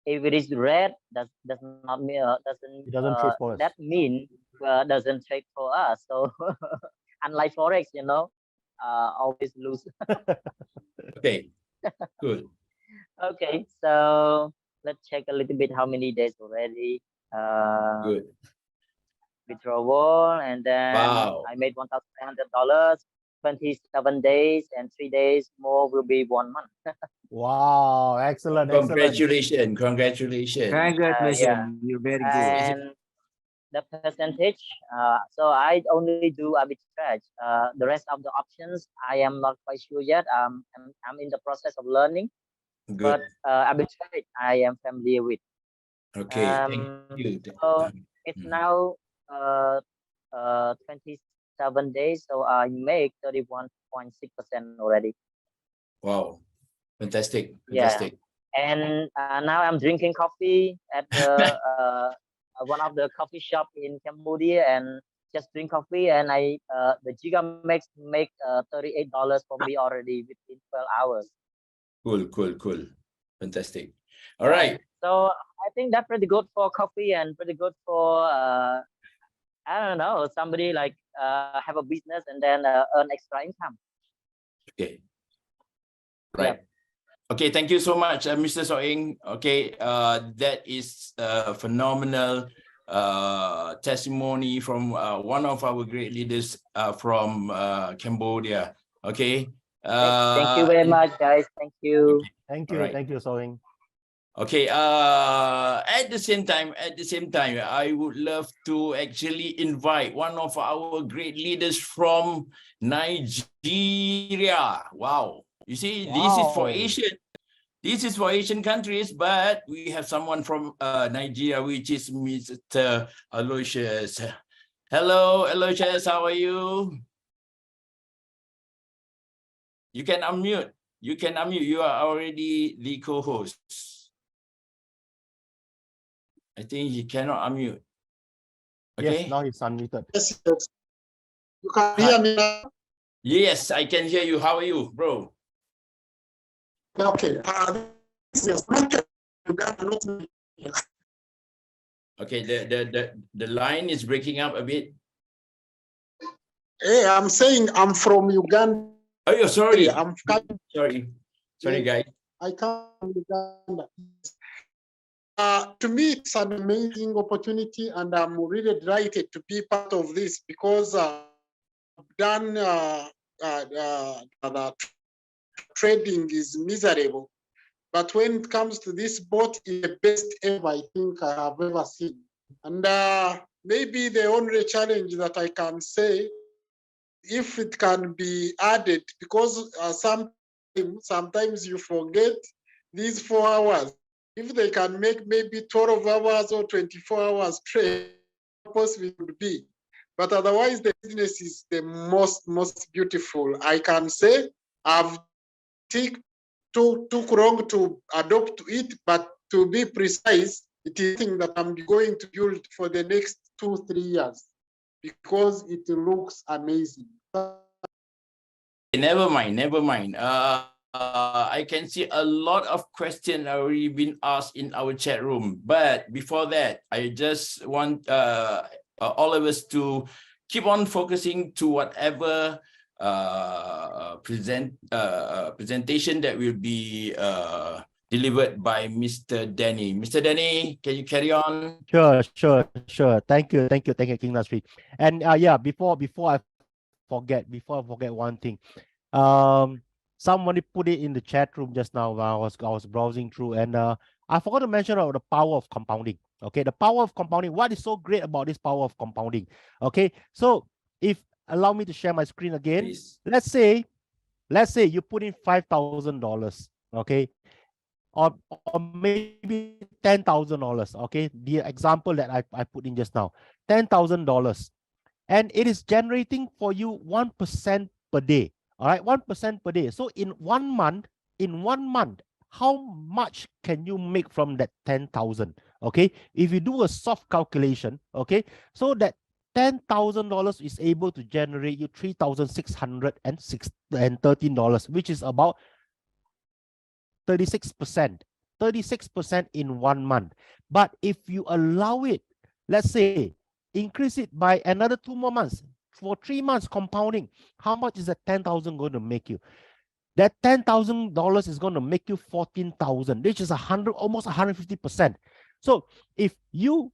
If it is red, that does not mean It doesn't trade for us. that mean doesn't trade for us. So unlike forex, always lose. Okay. Good. Okay, so let's check a little bit how many days already. Good. Withdrawal, and then Wow. I made $1,500. 27 days, and 3 days more will be 1 month. Wow. Excellent. Excellent. Congratulations. Congratulations. Congratulations. Yeah. You're very good. And the percentage, so I only do arbitrage. The rest of the options, I am not quite sure yet. I'm in the process of learning. Good. But arbitrage, I am familiar with. Okay. Thank you. So it's now 27 days, so I make 31.6% already. Wow. Fantastic. Yeah. Fantastic. And now I'm drinking coffee at the one of the coffee shop in Cambodia, and just drink coffee, and the GigaMax make $38 for me already within 12 hours. Cool. Fantastic. All right. So I think that's pretty good for coffee, and pretty good for I don't know, somebody like have a business and then earn extra income. Okay. Right. Yep. Okay, thank you so much, Mr. Soeng. Okay, that is a phenomenal testimony from one of our great leaders from Cambodia. Okay. Thank you very much, guys. Thank you. Thank you. Right. Thank you, Soeng. Okay. At the same time, I would love to actually invite one of our great leaders from Nigeria. Wow. You see, this is for Asian. This is for Asian countries, but we have someone from Nigeria, which is Mr. Aloysius. Hello, Aloysius. How are you? You can unmute. You can unmute. You are already the co-host. I think he cannot unmute. Okay. Yes, now he's unmuted. Yes. You can hear me now? Yes, I can hear you. How are you, bro? Okay. This is Okay, the line is breaking up a bit. Hey, I'm saying I'm from Uganda. Oh, you're sorry. I'm coming. Sorry, Yeah. guys. I come from Uganda. To me, it's an amazing opportunity, and I'm really delighted to be part of this because I've done trading is miserable. But when it comes to this boat, it's the best ever I think I have ever seen. And maybe the only challenge that I can say, if it can be added, because sometimes you forget these 4 hours. If they can make maybe 12 hours or 24 hours trade, possibly would be. But otherwise, the business is the most beautiful. I can say I've took long to adopt to it, but to be precise, it is something that I'm going to build for the next 2-3 years because it looks amazing. Never mind, never mind. I can see a lot of questions already been asked in our chat room. But before that, I just want all of us to keep on focusing to whatever presentation that will be delivered by Mr. Danny. Mr. Danny, can you carry on? Sure. Thank you, King Nasri. And yeah, before I forget one thing. Somebody put it in the chat room just now when I was browsing through, and I forgot to mention about the power of compounding. Okay, the power of compounding. What is so great about this power of compounding? Okay, so if allow me to share my screen again. Please. Let's say you put in $5,000. Okay, or maybe $10,000. Okay, the example that I put in just now, $10,000, and it is generating for you 1% per day. All right, 1% per day. So in 1 month, how much can you make from that 10,000? Okay, if you do a soft calculation, okay, so that $10,000 is able to generate you $3,613, which is about 36%. 36% in 1 month. But if you allow it, let's say, increase it by another 2 more months, for 3 months compounding, how much is that 10,000 going to make you? That $10,000 is going to make you 14,000, which is almost 150%. So if you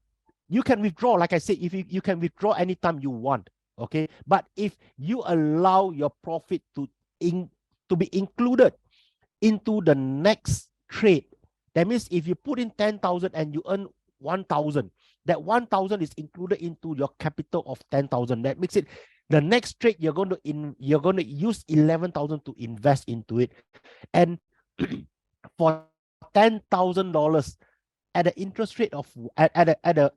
can withdraw, like I said, if you can withdraw anytime you want, okay. But if you allow your profit to be included into the next trade, that means if you put in 10,000 and you earn 1,000, that 1,000 is included into your capital of 10,000. That makes it the next trade you're going to use 11,000 to invest into it, and for $10,000 at an interest rate of at a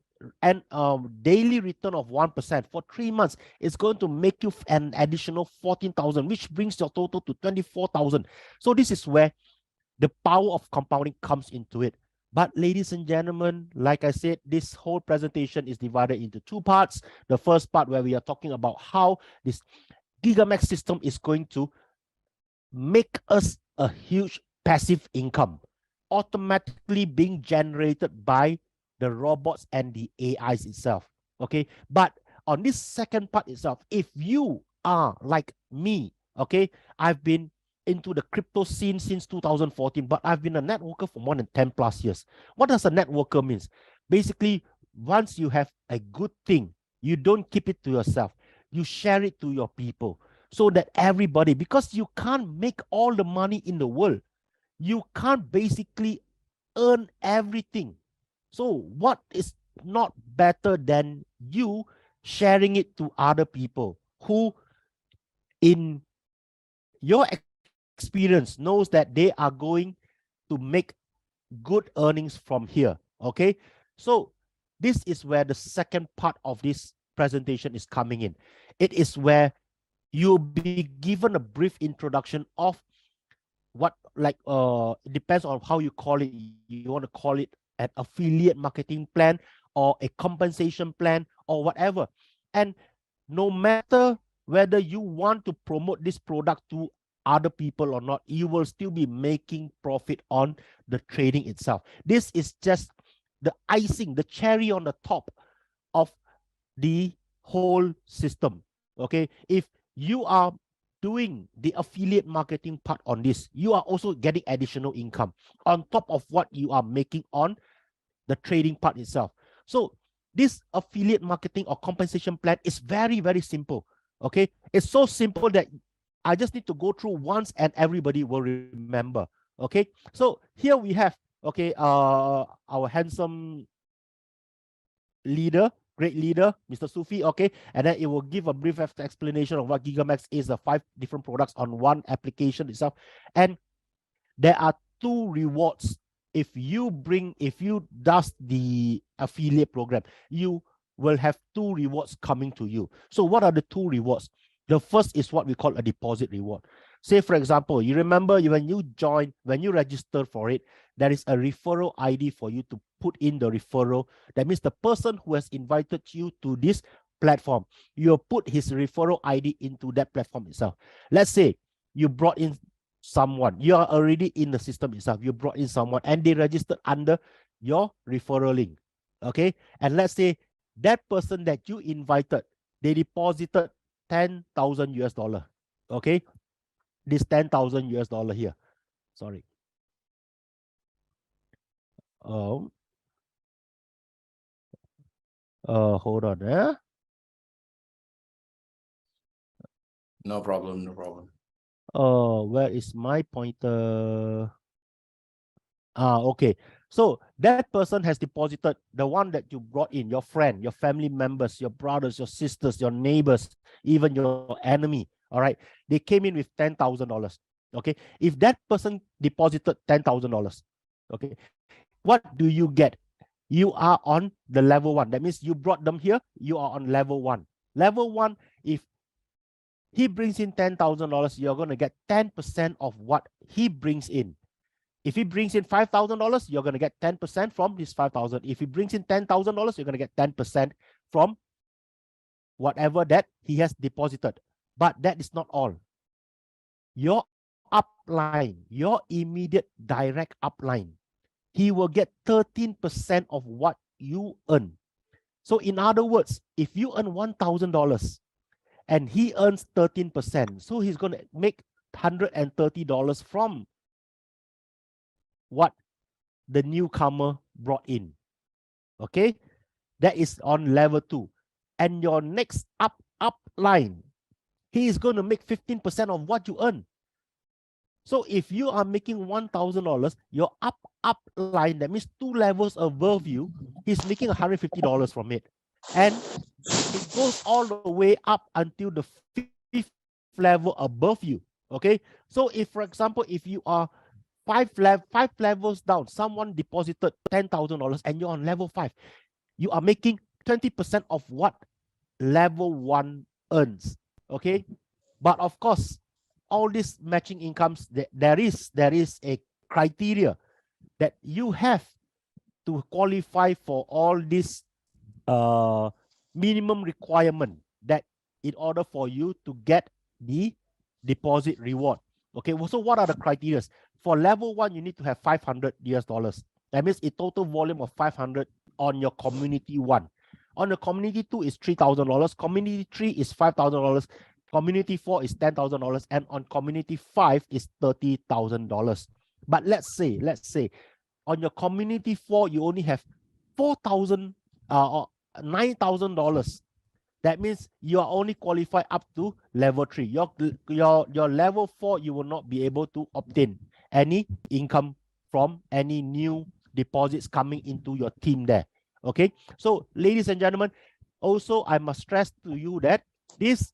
daily return of 1% for 3 months, it's going to make you an additional 14,000, which brings your total to 24,000. So this is where the power of compounding comes into it. But ladies and gentlemen, like I said, this whole presentation is divided into 2 parts. The first part where we are talking about how this GigaMax system is going to make us a huge passive income automatically being generated by the robots and the AIs itself. Okay, but on this second part itself, if you are like me, okay, I've been into the crypto scene since 2014, but I've been a networker for more than 10 plus years. What does a networker means? Basically, once you have a good thing, you don't keep it to yourself. You share it to your people so that everybody, because you can't make all the money in the world. You can't basically earn everything. So what is not better than you sharing it to other people who in your experience knows that they are going to make good earnings from here. Okay, so this is where the second part of this presentation is coming in. It is where you'll be given a brief introduction of what, like it depends on how you call it. You want to call it an affiliate marketing plan or a compensation plan or whatever. And no matter whether you want to promote this product to other people or not, you will still be making profit on the trading itself. This is just the icing, the cherry on the top of the whole system. Okay, if you are doing the affiliate marketing part on this, you are also getting additional income on top of what you are making on the trading part itself. So this affiliate marketing or compensation plan is very, very simple. Okay, it's so simple that I just need to go through once and everybody will remember. Okay, so here we have, okay, our handsome leader, great leader, Mr. Sufi, okay, and then it will give a brief explanation of what GigaMax is, the 5 different products on one application itself. And there are 2 rewards. If you does the affiliate program, you will have 2 rewards coming to you. So what are the 2 rewards? The first is what we call a deposit reward. Say, for example, you remember when you register for it, there is a referral ID for you to put in the referral. That means the person who has invited you to this platform, you'll put his referral ID into that platform itself. Let's say you brought in someone, you are already in the system itself, you brought in someone and they registered under your referral link. Okay, and let's say that person that you invited, they deposited 10,000 US dollar. Okay, this 10,000 US dollar here. Sorry. Hold on. No problem, no problem. Where is my pointer? Okay. So that person has deposited, the one that you brought in, your friend, your family members, your brothers, your sisters, your neighbors, even your enemy. All right. They came in with $10,000. Okay. If that person deposited $10,000, okay, what do you get? You are on the level 1. That means you brought them here. You are on level 1. Level 1, if he brings in $10,000, you're going to get 10% of what he brings in. If he brings in $5,000, you're going to get 10% from this 5,000. If he brings in $10,000, you're going to get 10% from whatever that he has deposited. But that is not all. Your upline, your immediate direct upline, he will get 13% of what you earn. So in other words, if you earn $1,000 and he earns 13%, so he's going to make $130 from what the newcomer brought in. Okay, that is on level 2. And your next upline, he is going to make 15% of what you earn. So if you are making $1,000, your upline, that means 2 levels above you, he's making $150 from it. And it goes all the way up until the 5th level above you. Okay, so if, for example, if you are 5 levels down, someone deposited $10,000 and you're on level 5, you are making 20% of what level 1 earns. Okay, but of course, all these matching incomes, there is a criteria that you have to qualify for all this minimum requirement, that in order for you to get the deposit reward. Okay, so what are the criteria? For level 1, you need to have $500 US. That means a total volume of 500 on your community 1. On the community 2 is $3,000. Community 3 is $5,000. Community 4 is $10,000. And on community 5 is $30,000. But let's say on your community 4, you only have $9,000. That means you are only qualified up to level 3. Your level 4, you will not be able to obtain any income from any new deposits coming into your team there. Okay, so ladies and gentlemen, also I must stress to you that this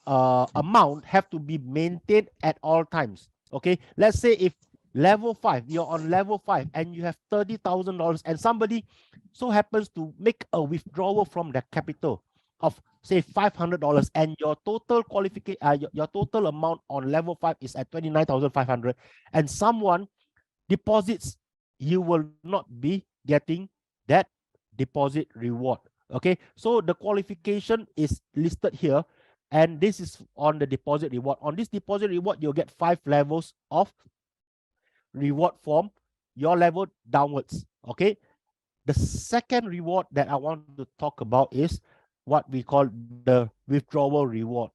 amount have to be maintained at all times. Okay, let's say if level 5, you're on level 5 and you have $30,000 and somebody so happens to make a withdrawal from the capital of say $500 and your total qualification, your total amount on level 5 is at 29,500 and someone deposits, you will not be getting that deposit reward. Okay, so the qualification is listed here and this is on the deposit reward. On this deposit reward, you'll get 5 levels of reward from your level downwards. Okay, the second reward that I want to talk about is what we call the withdrawal reward.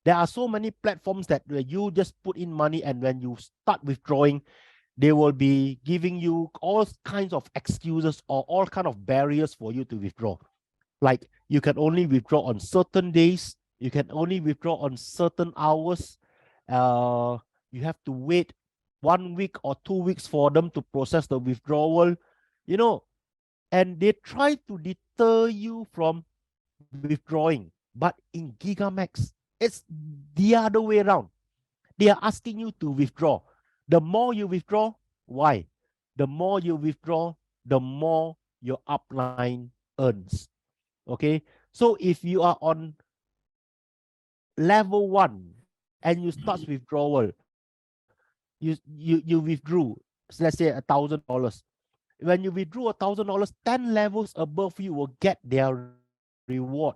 There are so many platforms that you just put in money and when you start withdrawing, they will be giving you all kinds of excuses or all kind of barriers for you to withdraw. Like you can only withdraw on certain days, you can only withdraw on certain hours. You have to wait 1 week or 2 weeks for them to process the withdrawal, you know, and they try to deter you from withdrawing. But in Gigamax, it's the other way around. They are asking you to withdraw. The more you withdraw, why? The more you withdraw, the more your upline earns. Okay, so if you are on level 1 and you start withdrawal, you withdrew, so let's say $1,000. When you withdraw $1,000, 10 levels above you will get their reward.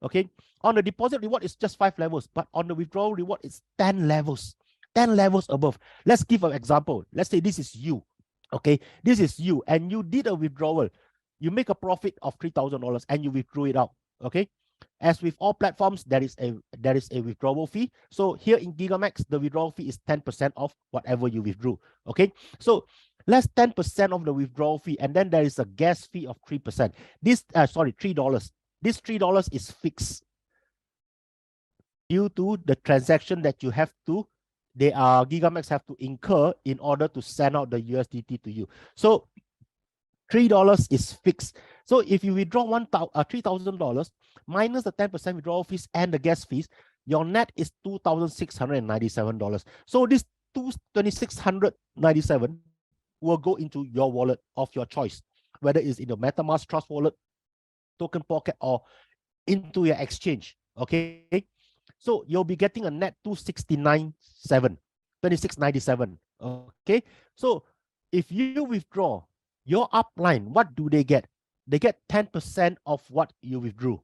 Okay, on the deposit reward it's just 5 levels, but on the withdrawal reward it's 10 levels, 10 levels above. Let's give an example. Let's say this is you. Okay, this is you and you did a withdrawal. You make a profit of $3,000 and you withdrew it out. Okay, as with all platforms, there is a withdrawal fee. So here in Gigamax, the withdrawal fee is 10% of whatever you withdrew. Okay, so less 10% of the withdrawal fee, and then there is a gas fee of 3%. This $3. This $3 is fixed due to the transaction that you have to, Gigamax have to incur in order to send out the USDT to you. So $3 is fixed. So if you withdraw $3,000 minus the 10% withdrawal fees and the gas fees, your net is $2,697. So this $2,697 will go into your wallet of your choice, whether it's in your MetaMask Trust wallet, Token Pocket, or into your exchange. Okay, so you'll be getting a net $2,697. Okay, so if you withdraw your upline, what do they get? They get 10% of what you withdrew.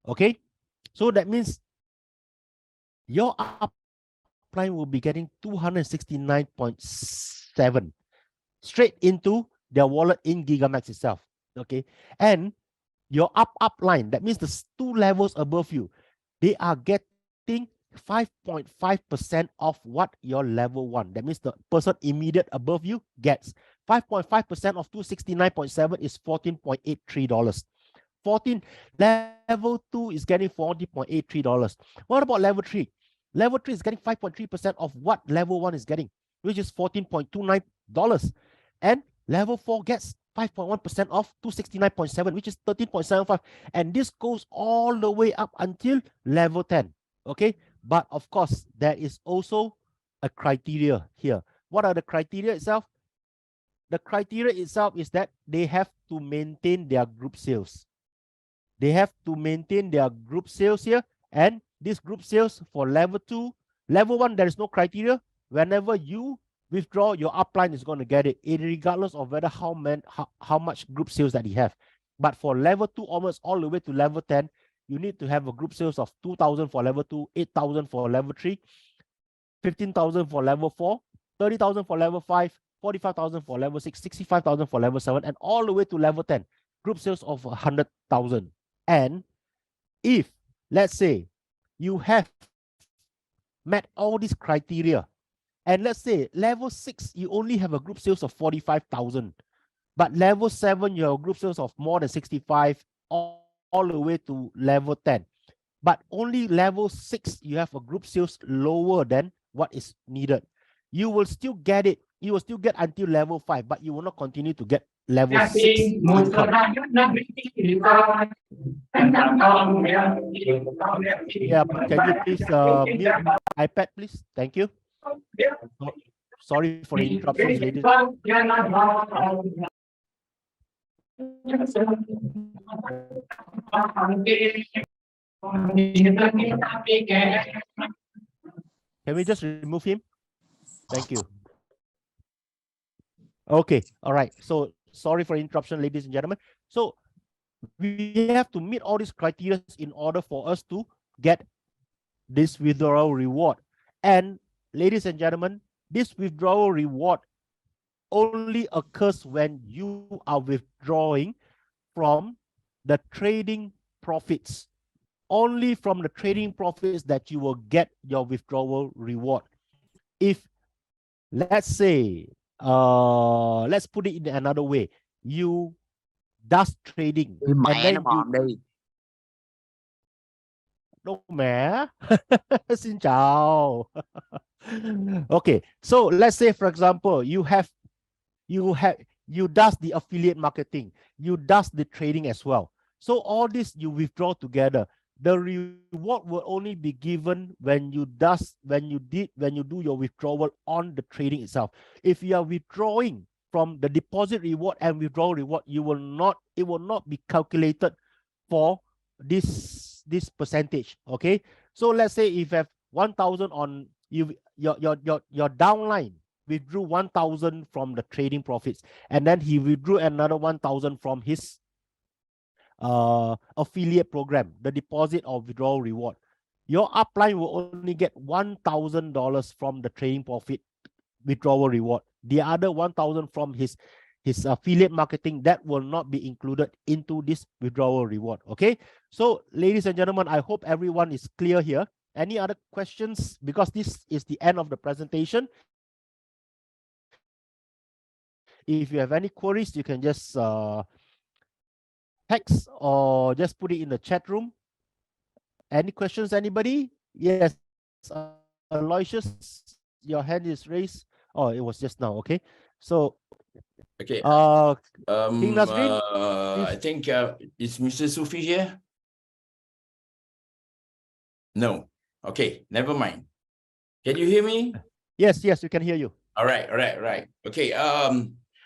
Okay, so that means your upline will be getting 269.7 straight into their wallet in Gigamax itself. Okay, and your upline, that means the 2 levels above you, they are getting 5.5% of what your level 1, that means the person immediate above you, gets. 5.5% of 269.7 is $14.83. Level 2 is getting $40.83. What about level 3? Level 3 is getting 5.3% of what level 1 is getting, which is $14.29. And level 4 gets 5.1% of 269.7, which is 13.75. And this goes all the way up until level 10. Okay, but of course, there is also a criteria here. What are the criteria itself? The criteria itself is that they have to maintain their group sales. They have to maintain their group sales here, and this group sales for level 2, level 1, there is no criteria. Whenever you withdraw, your upline is going to get it, regardless of whether how much group sales that you have. But for level 2 almost all the way to level 10, you need to have a group sales of 2,000 for level 2, 8,000 for level 3, 15,000 for level 4, 30,000 for level 5, 45,000 for level 6, 65,000 for level 7, and all the way to level 10, group sales of 100,000. And if, let's say, you have met all these criteria, and let's say level 6, you only have a group sales of 45,000, but level 7, you have a group sales of more than 65, all the way to level 10. But only level 6, you have a group sales lower than what is needed. You will still get it. You will still get until level 5, but you will not continue to get level 6 income. Yeah, can you please mute iPad, please? Thank you. Sorry for the interruptions, ladies. Can we just remove him? Thank you. Okay, all right. So sorry for interruption, ladies and gentlemen. So we have to meet all these criteria in order for us to get this withdrawal reward. And ladies and gentlemen, this withdrawal reward only occurs when you are withdrawing from the trading profits. Only from the trading profits that you will get your withdrawal reward. If let's say, let's put it in another way. You does trading and then you đâu mẹ. Xin chào. Okay, so let's say for example you does the affiliate marketing, you does the trading as well. So all this you withdraw together. The reward will only be given when you do your withdrawal on the trading itself. If you are withdrawing from the deposit reward and withdrawal reward, it will not be calculated for this percentage. Okay, so let's say if you have 1,000 on your downline withdrew 1,000 from the trading profits, and then he withdrew another 1,000 from his affiliate program, the deposit or withdrawal reward. Your upline will only get $1,000 from the trading profit withdrawal reward. The other 1,000 from his affiliate marketing, that will not be included into this withdrawal reward. Okay, so ladies and gentlemen, I hope everyone is clear here. Any other questions? Because this is the end of the presentation. If you have any queries, you can just text or just put it in the chat room. Any questions, anybody? Yes, Aloysius, your hand is raised. Oh, it was just now. Okay, so okay. King Nazrin, I think is Mr. Sufi here? No. Okay, never mind. Can you hear me? Yes, we can hear you. All right. Okay.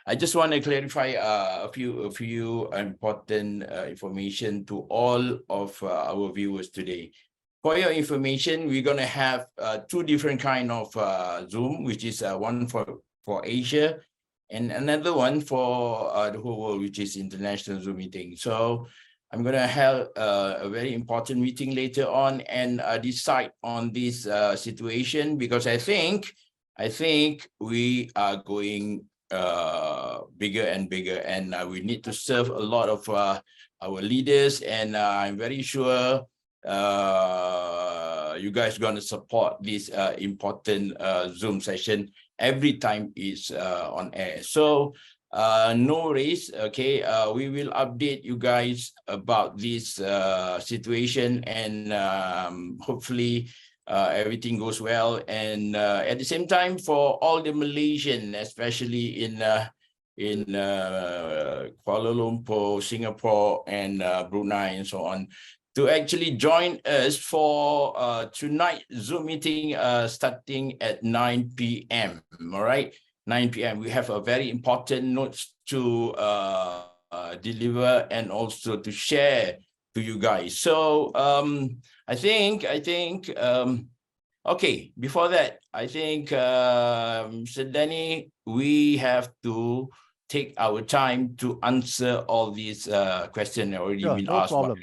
I just want to clarify a few important information to all of our viewers today. For your information, we're gonna have two different kind of Zoom, which is one for Asia and another one for the whole world, which is international Zoom meeting. So I'm gonna have a very important meeting later on and decide on this situation, because I think we are going bigger and bigger, and we need to serve a lot of our leaders, and I'm very sure you guys gonna support this important Zoom session every time it's on air. So no worries. Okay, we will update you guys about this situation, and hopefully everything goes well. And at the same time, for all the Malaysian, especially in Kuala Lumpur, Singapore, and Brunei, and so on, to actually join us for tonight Zoom meeting starting at 9 p.m. All right, 9 p.m. We have a very important notes to deliver and also to share to you guys. So I think okay, before that, I think Mr. Danny, we have to take our time to answer all these questions already been no asked. Problem.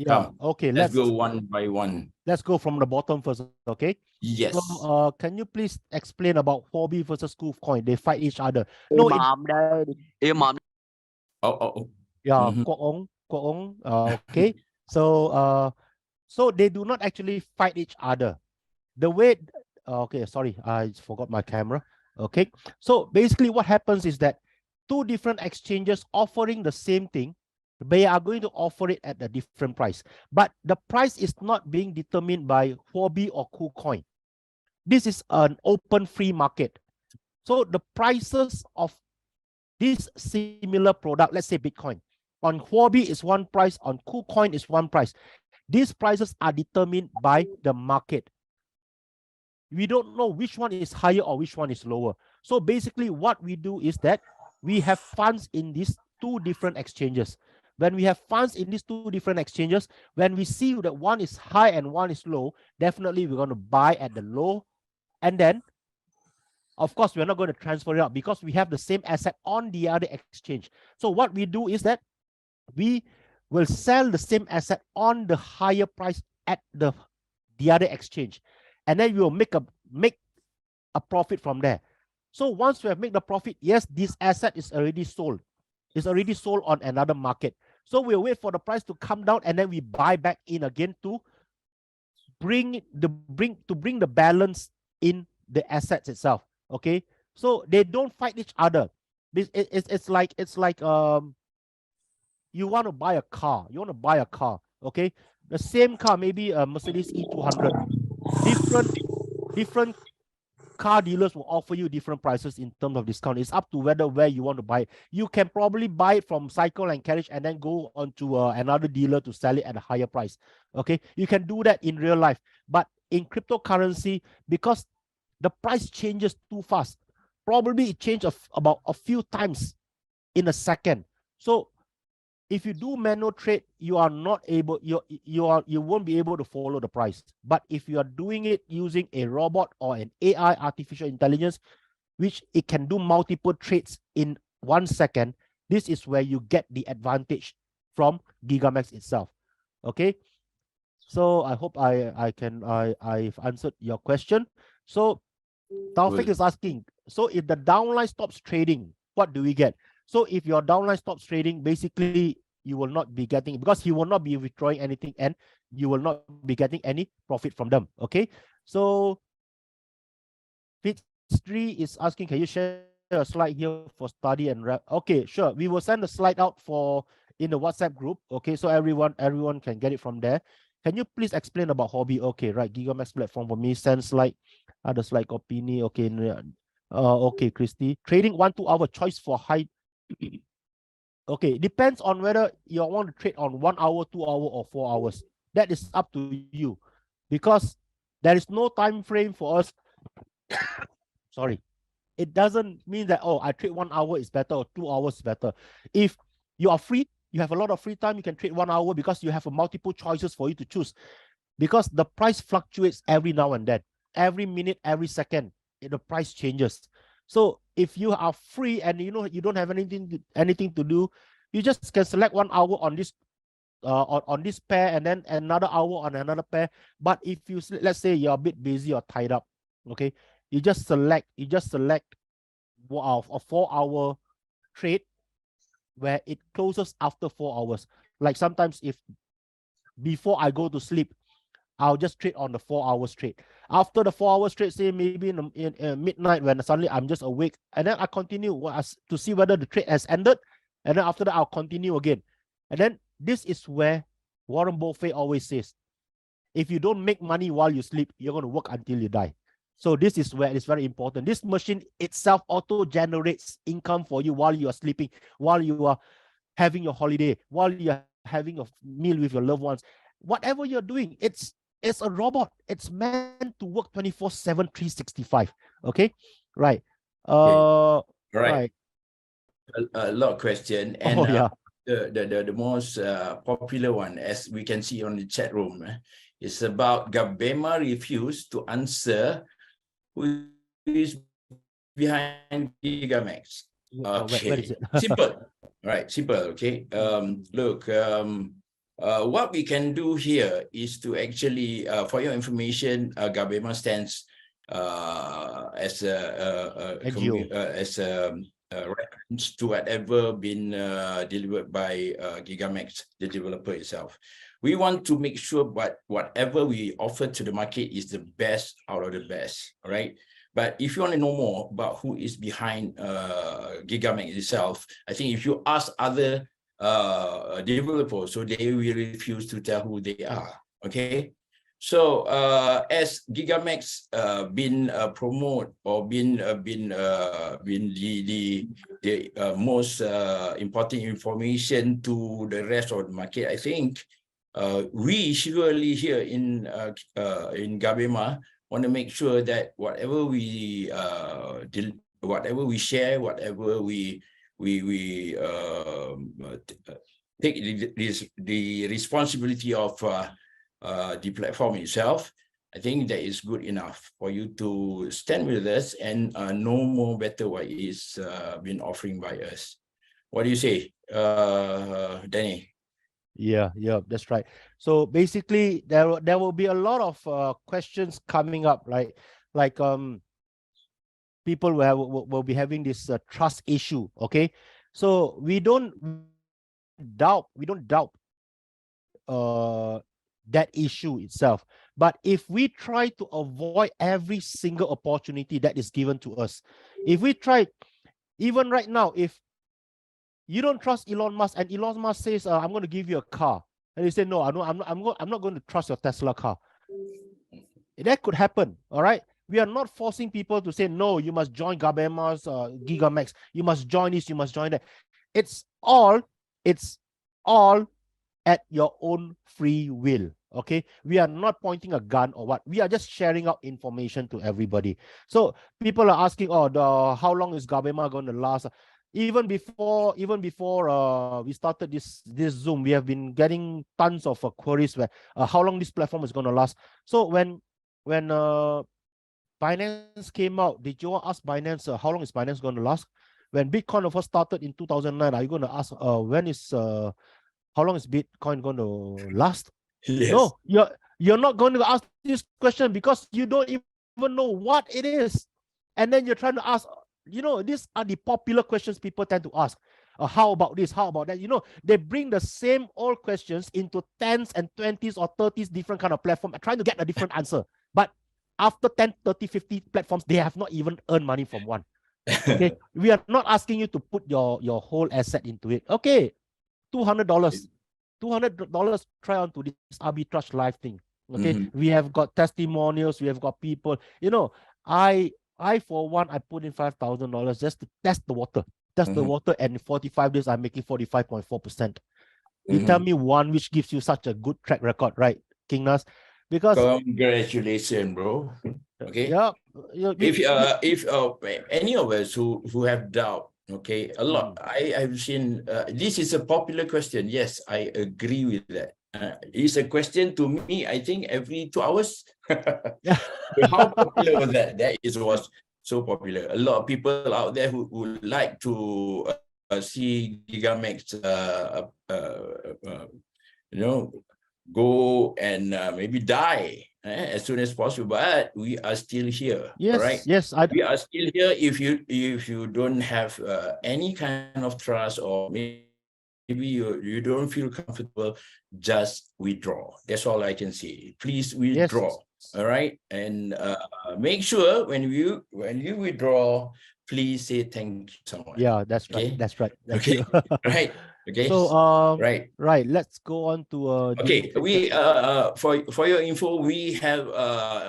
Come, okay, let's go one by one. Let's go from the bottom first, okay? Yes. So, can you please explain about Huobi versus KuCoin? They fight each other. No, Yeah, okay. So they do not actually fight each other. The way, okay, sorry, I forgot my camera. Okay, so basically what happens is that two different exchanges offering the same thing, they are going to offer it at a different price. But the price is not being determined by Huobi or KuCoin. This is an open free market. So the prices of this similar product, let's say Bitcoin, on Huobi is one price, on KuCoin is one price. These prices are determined by the market. We don't know which one is higher or which one is lower. So basically what we do is that we have funds in these two different exchanges. When we have funds in these two different exchanges, when we see that one is high and one is low, definitely we're going to buy at the low. And then, of course, we're not going to transfer it out because we have the same asset on the other exchange. So what we do is that we will sell the same asset on the higher price at the other exchange. And then we will make a profit from there. So once we have made the profit, yes, this asset is already sold. It's already sold on another market. So we'll wait for the price to come down, and then we buy back in again to bring the balance in the assets itself. Okay, so they don't fight each other. It's like you want to buy a car. Okay, the same car, maybe a Mercedes E200. Different car dealers will offer you different prices in terms of discount. It's up to where you want to buy it. You can probably buy it from Cycle and Carriage and then go on to another dealer to sell it at a higher price. Okay, you can do that in real life, but in cryptocurrency, because the price changes too fast, probably it changes about a few times in a second. So if you do manual trade, you are not able, you won't be able to follow the price. But if you are doing it using a robot or an AI, artificial intelligence, which it can do multiple trades in 1 second, this is where you get the advantage from GigaMax itself. Okay, so I hope I've answered your question. So Taufik is asking, so if the downline stops trading, what do we get? So if your downline stops trading, basically you will not be getting, because he will not be withdrawing anything and you will not be getting any profit from them. Okay, so Fitz3 is asking, can you share a slide here for study and wrap? Okay, sure, we will send the slide out for in the WhatsApp group. Okay, so everyone can get it from there. Can you please explain about hobby? Okay, right, GigaMax platform for me, send slide, other slide opinion. Okay, okay, Christy, trading 1-2 hour choice for high. Okay, depends on whether you want to trade on 1 hour, 2 hour, or 4 hours. That is up to you, because there is no time frame for us. Sorry, it doesn't mean that, oh, I trade 1 hour is better or 2 hours is better. If you are free, you have a lot of free time, you can trade 1 hour, because you have a multiple choices for you to choose, because the price fluctuates every now and then, every minute, every second, the price changes. So if you are free and you don't have anything to do, you just can select 1 hour on this on this pair and then another hour on another pair. But if you, let's say you're a bit busy or tied up, okay, you just select a 4-hour trade where it closes after 4 hours. Like sometimes if before I go to sleep, I'll just trade on the 4 hours trade. After the 4 hours trade, say maybe in midnight, when suddenly I'm just awake, and then I continue to see whether the trade has ended, and then after that I'll continue again. And then this is where Warren Buffett always says, if you don't make money while you sleep, you're going to work until you die. So this is where it's very important. This machine itself auto generates income for you while you are sleeping, while you are having your holiday, while you're having a meal with your loved ones. Whatever you're doing, it's a robot. It's meant to work 24/7, 365. Okay, right. Right. A lot of question, and the most popular one, as we can see on the chat room, is about Gabema refused to answer who is behind GigaMax. Okay, where is it? Simple. Right, simple. Okay. Look, what we can do here is to actually, for your information, Gabema stands as a reference to whatever been delivered by GigaMax, the developer itself. We want to make sure whatever we offer to the market is the best out of the best, all right? But if you want to know more about who is behind GigaMax itself, I think if you ask other developers, so they will refuse to tell who they are, okay? So as GigaMax been promote or been the most important information to the rest of the market, I think we surely here in Gabema want to make sure that whatever we share, whatever we take the responsibility of the platform itself, I think that is good enough for you to stand with us and know more better what is been offering by us. What do you say, Danny? Yeah, that's right. So basically, there will be a lot of questions coming up, right? Like people will be having this trust issue. Okay, so we don't doubt that issue itself, But if we try to avoid every single opportunity that is given to us, if we try, even right now, if you don't trust Elon Musk and Elon Musk says, I'm going to give you a car, and you say, no, I'm not going to trust your Tesla car. That could happen, all right? We are not forcing people to say, no, you must join Gabema's Gigamax. You must join this, you must join that. It's all at your own free will, okay? We are not pointing a gun or what. We are just sharing out information to everybody. So people are asking, how long is Gabema going to last? Even before we started this Zoom, we have been getting tons of queries where how long this platform is going to last. So when Binance came out, did you ask Binance how long is Binance going to last? When Bitcoin first started in 2009, are you going to ask how long is Bitcoin going to last? Yes. No, you're not going to ask this question because you don't even know what it is, and then you're trying to ask. These are the popular questions people tend to ask. How about this? How about that? They bring the same old questions into 10s and 20s or 30s different kind of platform, trying to get a different answer. But after 10, 30, 50 platforms, they have not even earned money from one. Okay, we are not asking you to put your whole asset into it. Okay, $200, $200 try on to this arbitrage live thing. Okay, we have got testimonials, we have got people. I for one, I put in $5,000 just to test the water. The water, and in 45 days, I'm making 45.4%. You tell me one which gives you such a good track record, right, King Nas? Because congratulations, bro. Okay. Yeah. If any of us who have doubt, okay, a lot. I've seen this is a popular question. Yes, I agree with that. It's a question to me, I think, every 2 hours. How popular was that? Was so popular. A lot of people out there who would like to see Gigamax, go and maybe die as soon as possible. But we are still here. Yes, right? Yes. We are still here. If you don't have any kind of trust, or maybe you don't feel comfortable, just withdraw. That's all I can say. Please withdraw. Yes. All right, and make sure when you withdraw, please say thank you to someone. Yeah, that's right. Okay? That's right. Thank Okay. you. Right. Okay. So right. Let's go on to Okay. We for your info, we have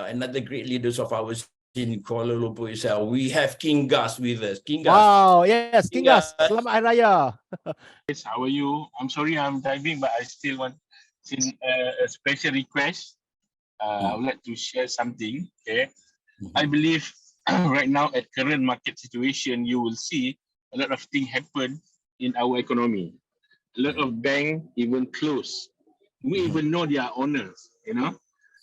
another great leaders of ours in Kuala Lumpur itself. We have King Gus with us. King Gus. Wow, yes, King Gus. Selamat Hari Raya. Yes, how are you? I'm sorry I'm driving, but I still want a special request. I would like to share something. Okay, I believe right now at current market situation, you will see a lot of things happen in our economy. A lot of banks even close. We even know their owners.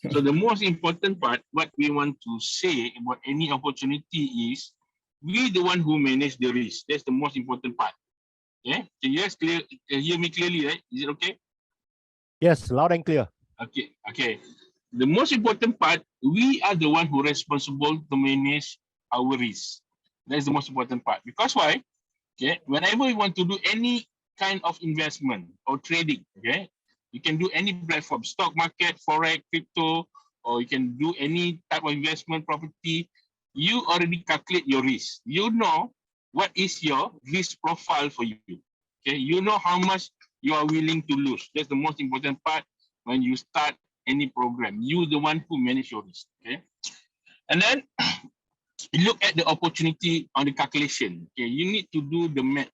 So the most important part, what we want to say about any opportunity is, we the one who manage the risk. That's the most important part. Yeah, can you guys hear me clearly, right? Is it okay? Yes, loud and clear. Okay. The most important part, we are the one who responsible to manage our risk. That's the most important part. Because why? Okay, whenever you want to do any kind of investment or trading, okay, you can do any platform, stock market, forex, crypto, or you can do any type of investment property. You already calculate your risk. You know what is your risk profile for you. Okay, you know how much you are willing to lose. That's the most important part when you start any program. You the one who manage your risk. Okay, and then look at the opportunity on the calculation. Okay, you need to do the math.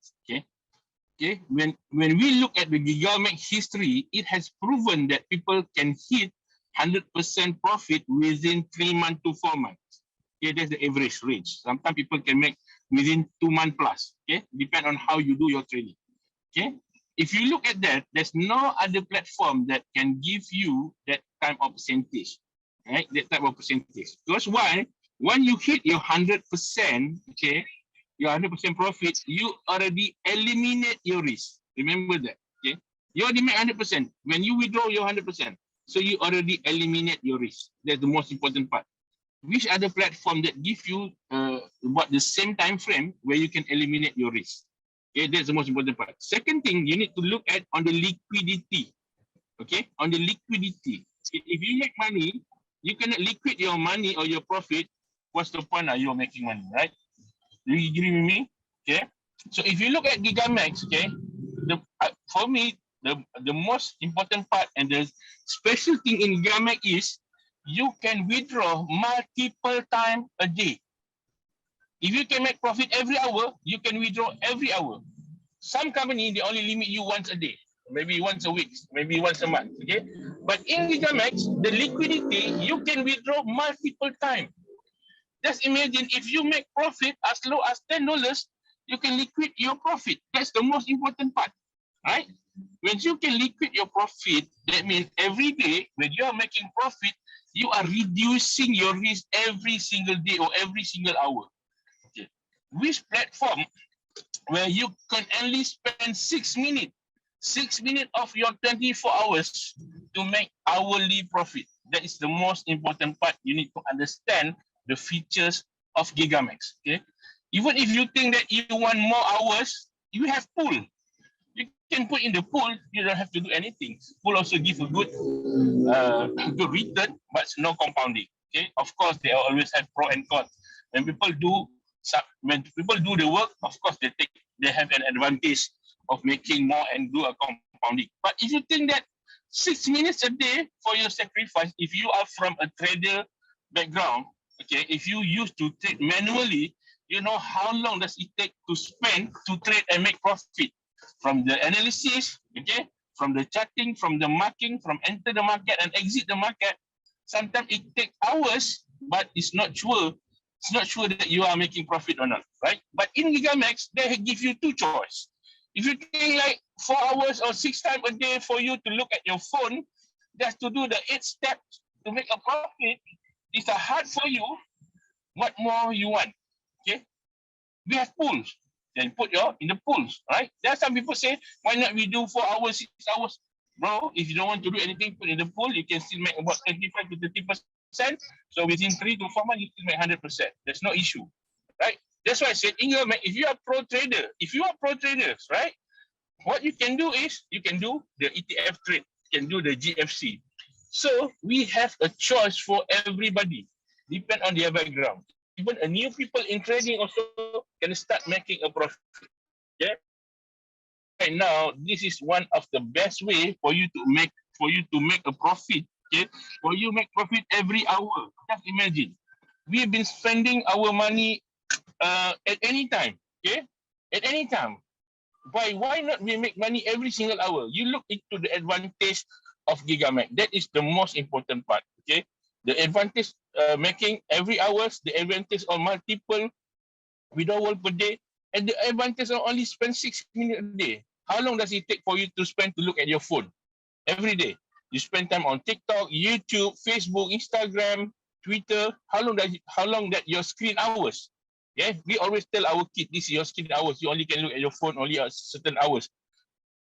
Okay, when we look at the Gigamax history, it has proven that people can hit 100% profit within 3 months to 4 months. Okay, that's the average range. Sometimes people can make within 2 months plus. Okay, depend on how you do your trading. Okay, if you look at that, there's no other platform that can give you that type of percentage, right? That type of percentage. Because why? When you hit your 100%, okay, your 100% profit, you already eliminate your risk. Remember that, okay? You already make 100%. When you withdraw your 100%, so you already eliminate your risk. That's the most important part. Which other platform that give you about the same time frame where you can eliminate your risk? Okay, that's the most important part. Second thing, you need to look at on the liquidity. Okay, on the liquidity. If you make money you cannot liquid your money or your profit, what's the point? Are you making money, right? Do you agree with me? Okay. So if you look at Gigamax, okay, for me, the most important part and the special thing in Gigamax is you can withdraw multiple times a day. If you can make profit every hour, you can withdraw every hour. Some company, they only limit you once a day, maybe once a week, maybe once a month, okay? But in Gigamax, the liquidity, you can withdraw multiple times. Just imagine if you make profit as low as $10, you can liquid your profit. That's the most important part, right? When you can liquid your profit, that means every day when you are making profit, you are reducing your risk every single day or every single hour. Okay. Which platform where you can only spend 6 minutes of your 24 hours to make hourly profit? That is the most important part. You need to understand the features of Gigamax. Okay, even if you think that you want more hours, you have pool. You can put in the pool. You don't have to do anything. Pool also give a good return, but no compounding. Okay, of course they always have pro and cons. When people do the work, of course they have an advantage of making more and do a compounding. But if you think that 6 minutes a day for your sacrifice, if you are from a trader background, okay, if you used to trade manually, you know how long does it take to spend to trade and make profit? From the analysis, okay, from the charting, from the marking, from enter the market and exit the market, sometimes it takes hours, but it's not sure that you are making profit or not, right? But in Gigamax, they give you two choices. If you think like 4 hours or 6 times a day for you to look at your phone, just to do the 8 steps to make a profit, it's hard for you. What more you want? Okay, we have pools. Then put in the pools, right? There are some people say, why not we do 4 hours, 6 hours? Bro, if you don't want to do anything, put in the pool, you can still make about 25 to 30%. So within 3 to 4 months, you still make 100%. There's no issue, right? That's why I said, if you are pro traders, right? What you can do is, you can do the ETF trade, you can do the GFC. So we have a choice for everybody, depend on their background. Even a new people in trading also can start making a profit. Yeah. Right now, this is one of the best way for you to make a profit. Okay, for you make profit every hour. Just imagine, we've been spending our money at any time. Okay, at any time. Why not we make money every single hour? You look into the advantage of Gigamax. That is the most important part. Okay, the advantage making every hours, the advantage on multiple withdrawal per day, and the advantage of only spend 6 minutes a day. How long does it take for you to spend to look at your phone every day? You spend time on TikTok, YouTube, Facebook, Instagram, Twitter. How long that your screen hours? Yeah, we always tell our kids, this is your screen hours. You only can look at your phone only at certain hours.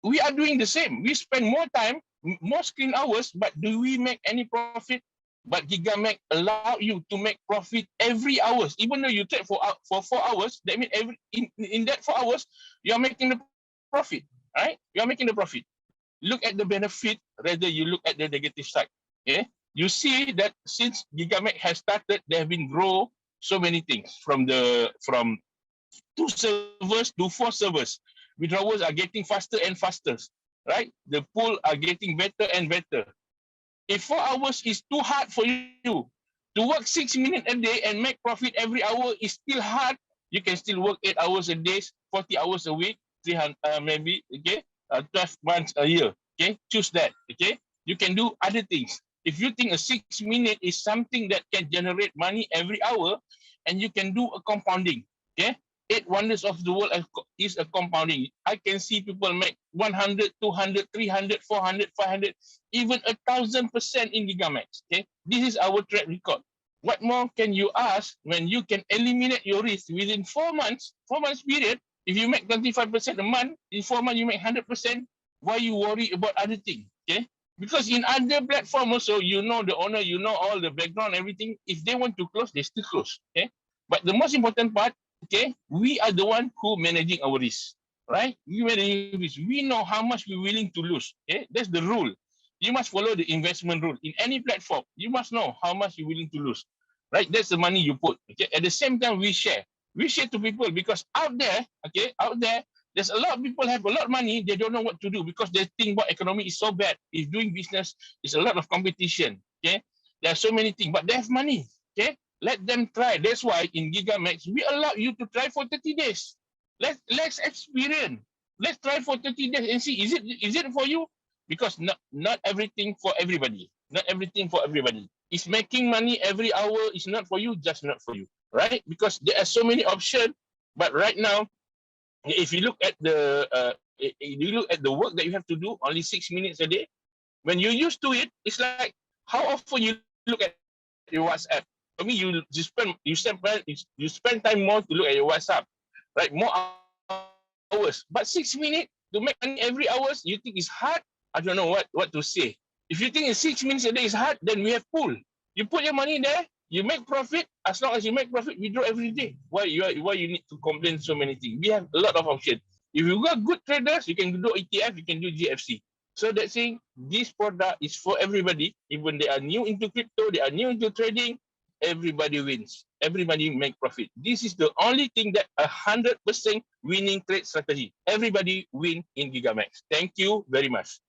We are doing the same. We spend more time, more screen hours, but do we make any profit? But Gigamax allow you to make profit every hours. Even though you trade for 4 hours, that means in that 4 hours, you are making the profit, right? You are making the profit. Look at the benefit rather you look at the negative side. Okay, you see that since Gigamax has started, there have been grow so many things from 2 servers to 4 servers. Withdrawals are getting faster and faster, right? The pool are getting better and better. If 4 hours is too hard for you to work 6 minutes a day and make profit every hour is still hard, you can still work 8 hours a day, 40 hours a week, 300 maybe, okay, 12 months a year. Okay, choose that. Okay, you can do other things. If you think a 6 minute is something that can generate money every hour, and you can do a compounding. Okay, 8 wonders of the world is a compounding. I can see people make 100, 200, 300, 400, 500, even 1,000% in Gigamax. Okay, this is our track record. What more can you ask when you can eliminate your risk within 4 months? 4 months period. If you make 25% a month, in 4 months you make 100%. Why you worry about other things? Okay, because in other platform also, you know the owner, you know all the background, everything. If they want to close, they still close. Okay, but the most important part, okay, we are the one who managing our risk, right? We managing risk. We know how much we're willing to lose. Okay, that's the rule. You must follow the investment rule. In any platform, you must know how much you're willing to lose, right? That's the money you put, okay? At the same time, we share. We share to people because out there, okay, out there, there's a lot of people have a lot of money. They don't know what to do because they think about economy is so bad. If doing business, is a lot of competition, okay? There are so many things, but they have money, okay? Let them try. That's why in GigaMax, we allow you to try for 30 days. Let's experience. Let's try for 30 days and see, is it for you? Because not everything for everybody. Not everything for everybody. Is making money every hour is not for you, just not for you, right? Because there are so many options, but right now, if you look at the work that you have to do, only 6 minutes a day. When you're used to it, it's like how often you look at your WhatsApp. For me, you spend time more to look at your WhatsApp, right? More hours. But 6 minutes to make money every hours, you think it's hard? I don't know what to say. If you think 6 minutes a day is hard, then we have pool. You put your money there, you make profit. As long as you make profit, withdraw every day. Why you need to complain so many things? We have a lot of options. If you got good traders, you can do ETF, you can do GFC. So that's saying this product is for everybody. Even they are new into crypto, they are new into trading, everybody wins. Everybody make profit. This is the only thing that 100% winning trade strategy. Everybody win in GigaMax. Thank you very much.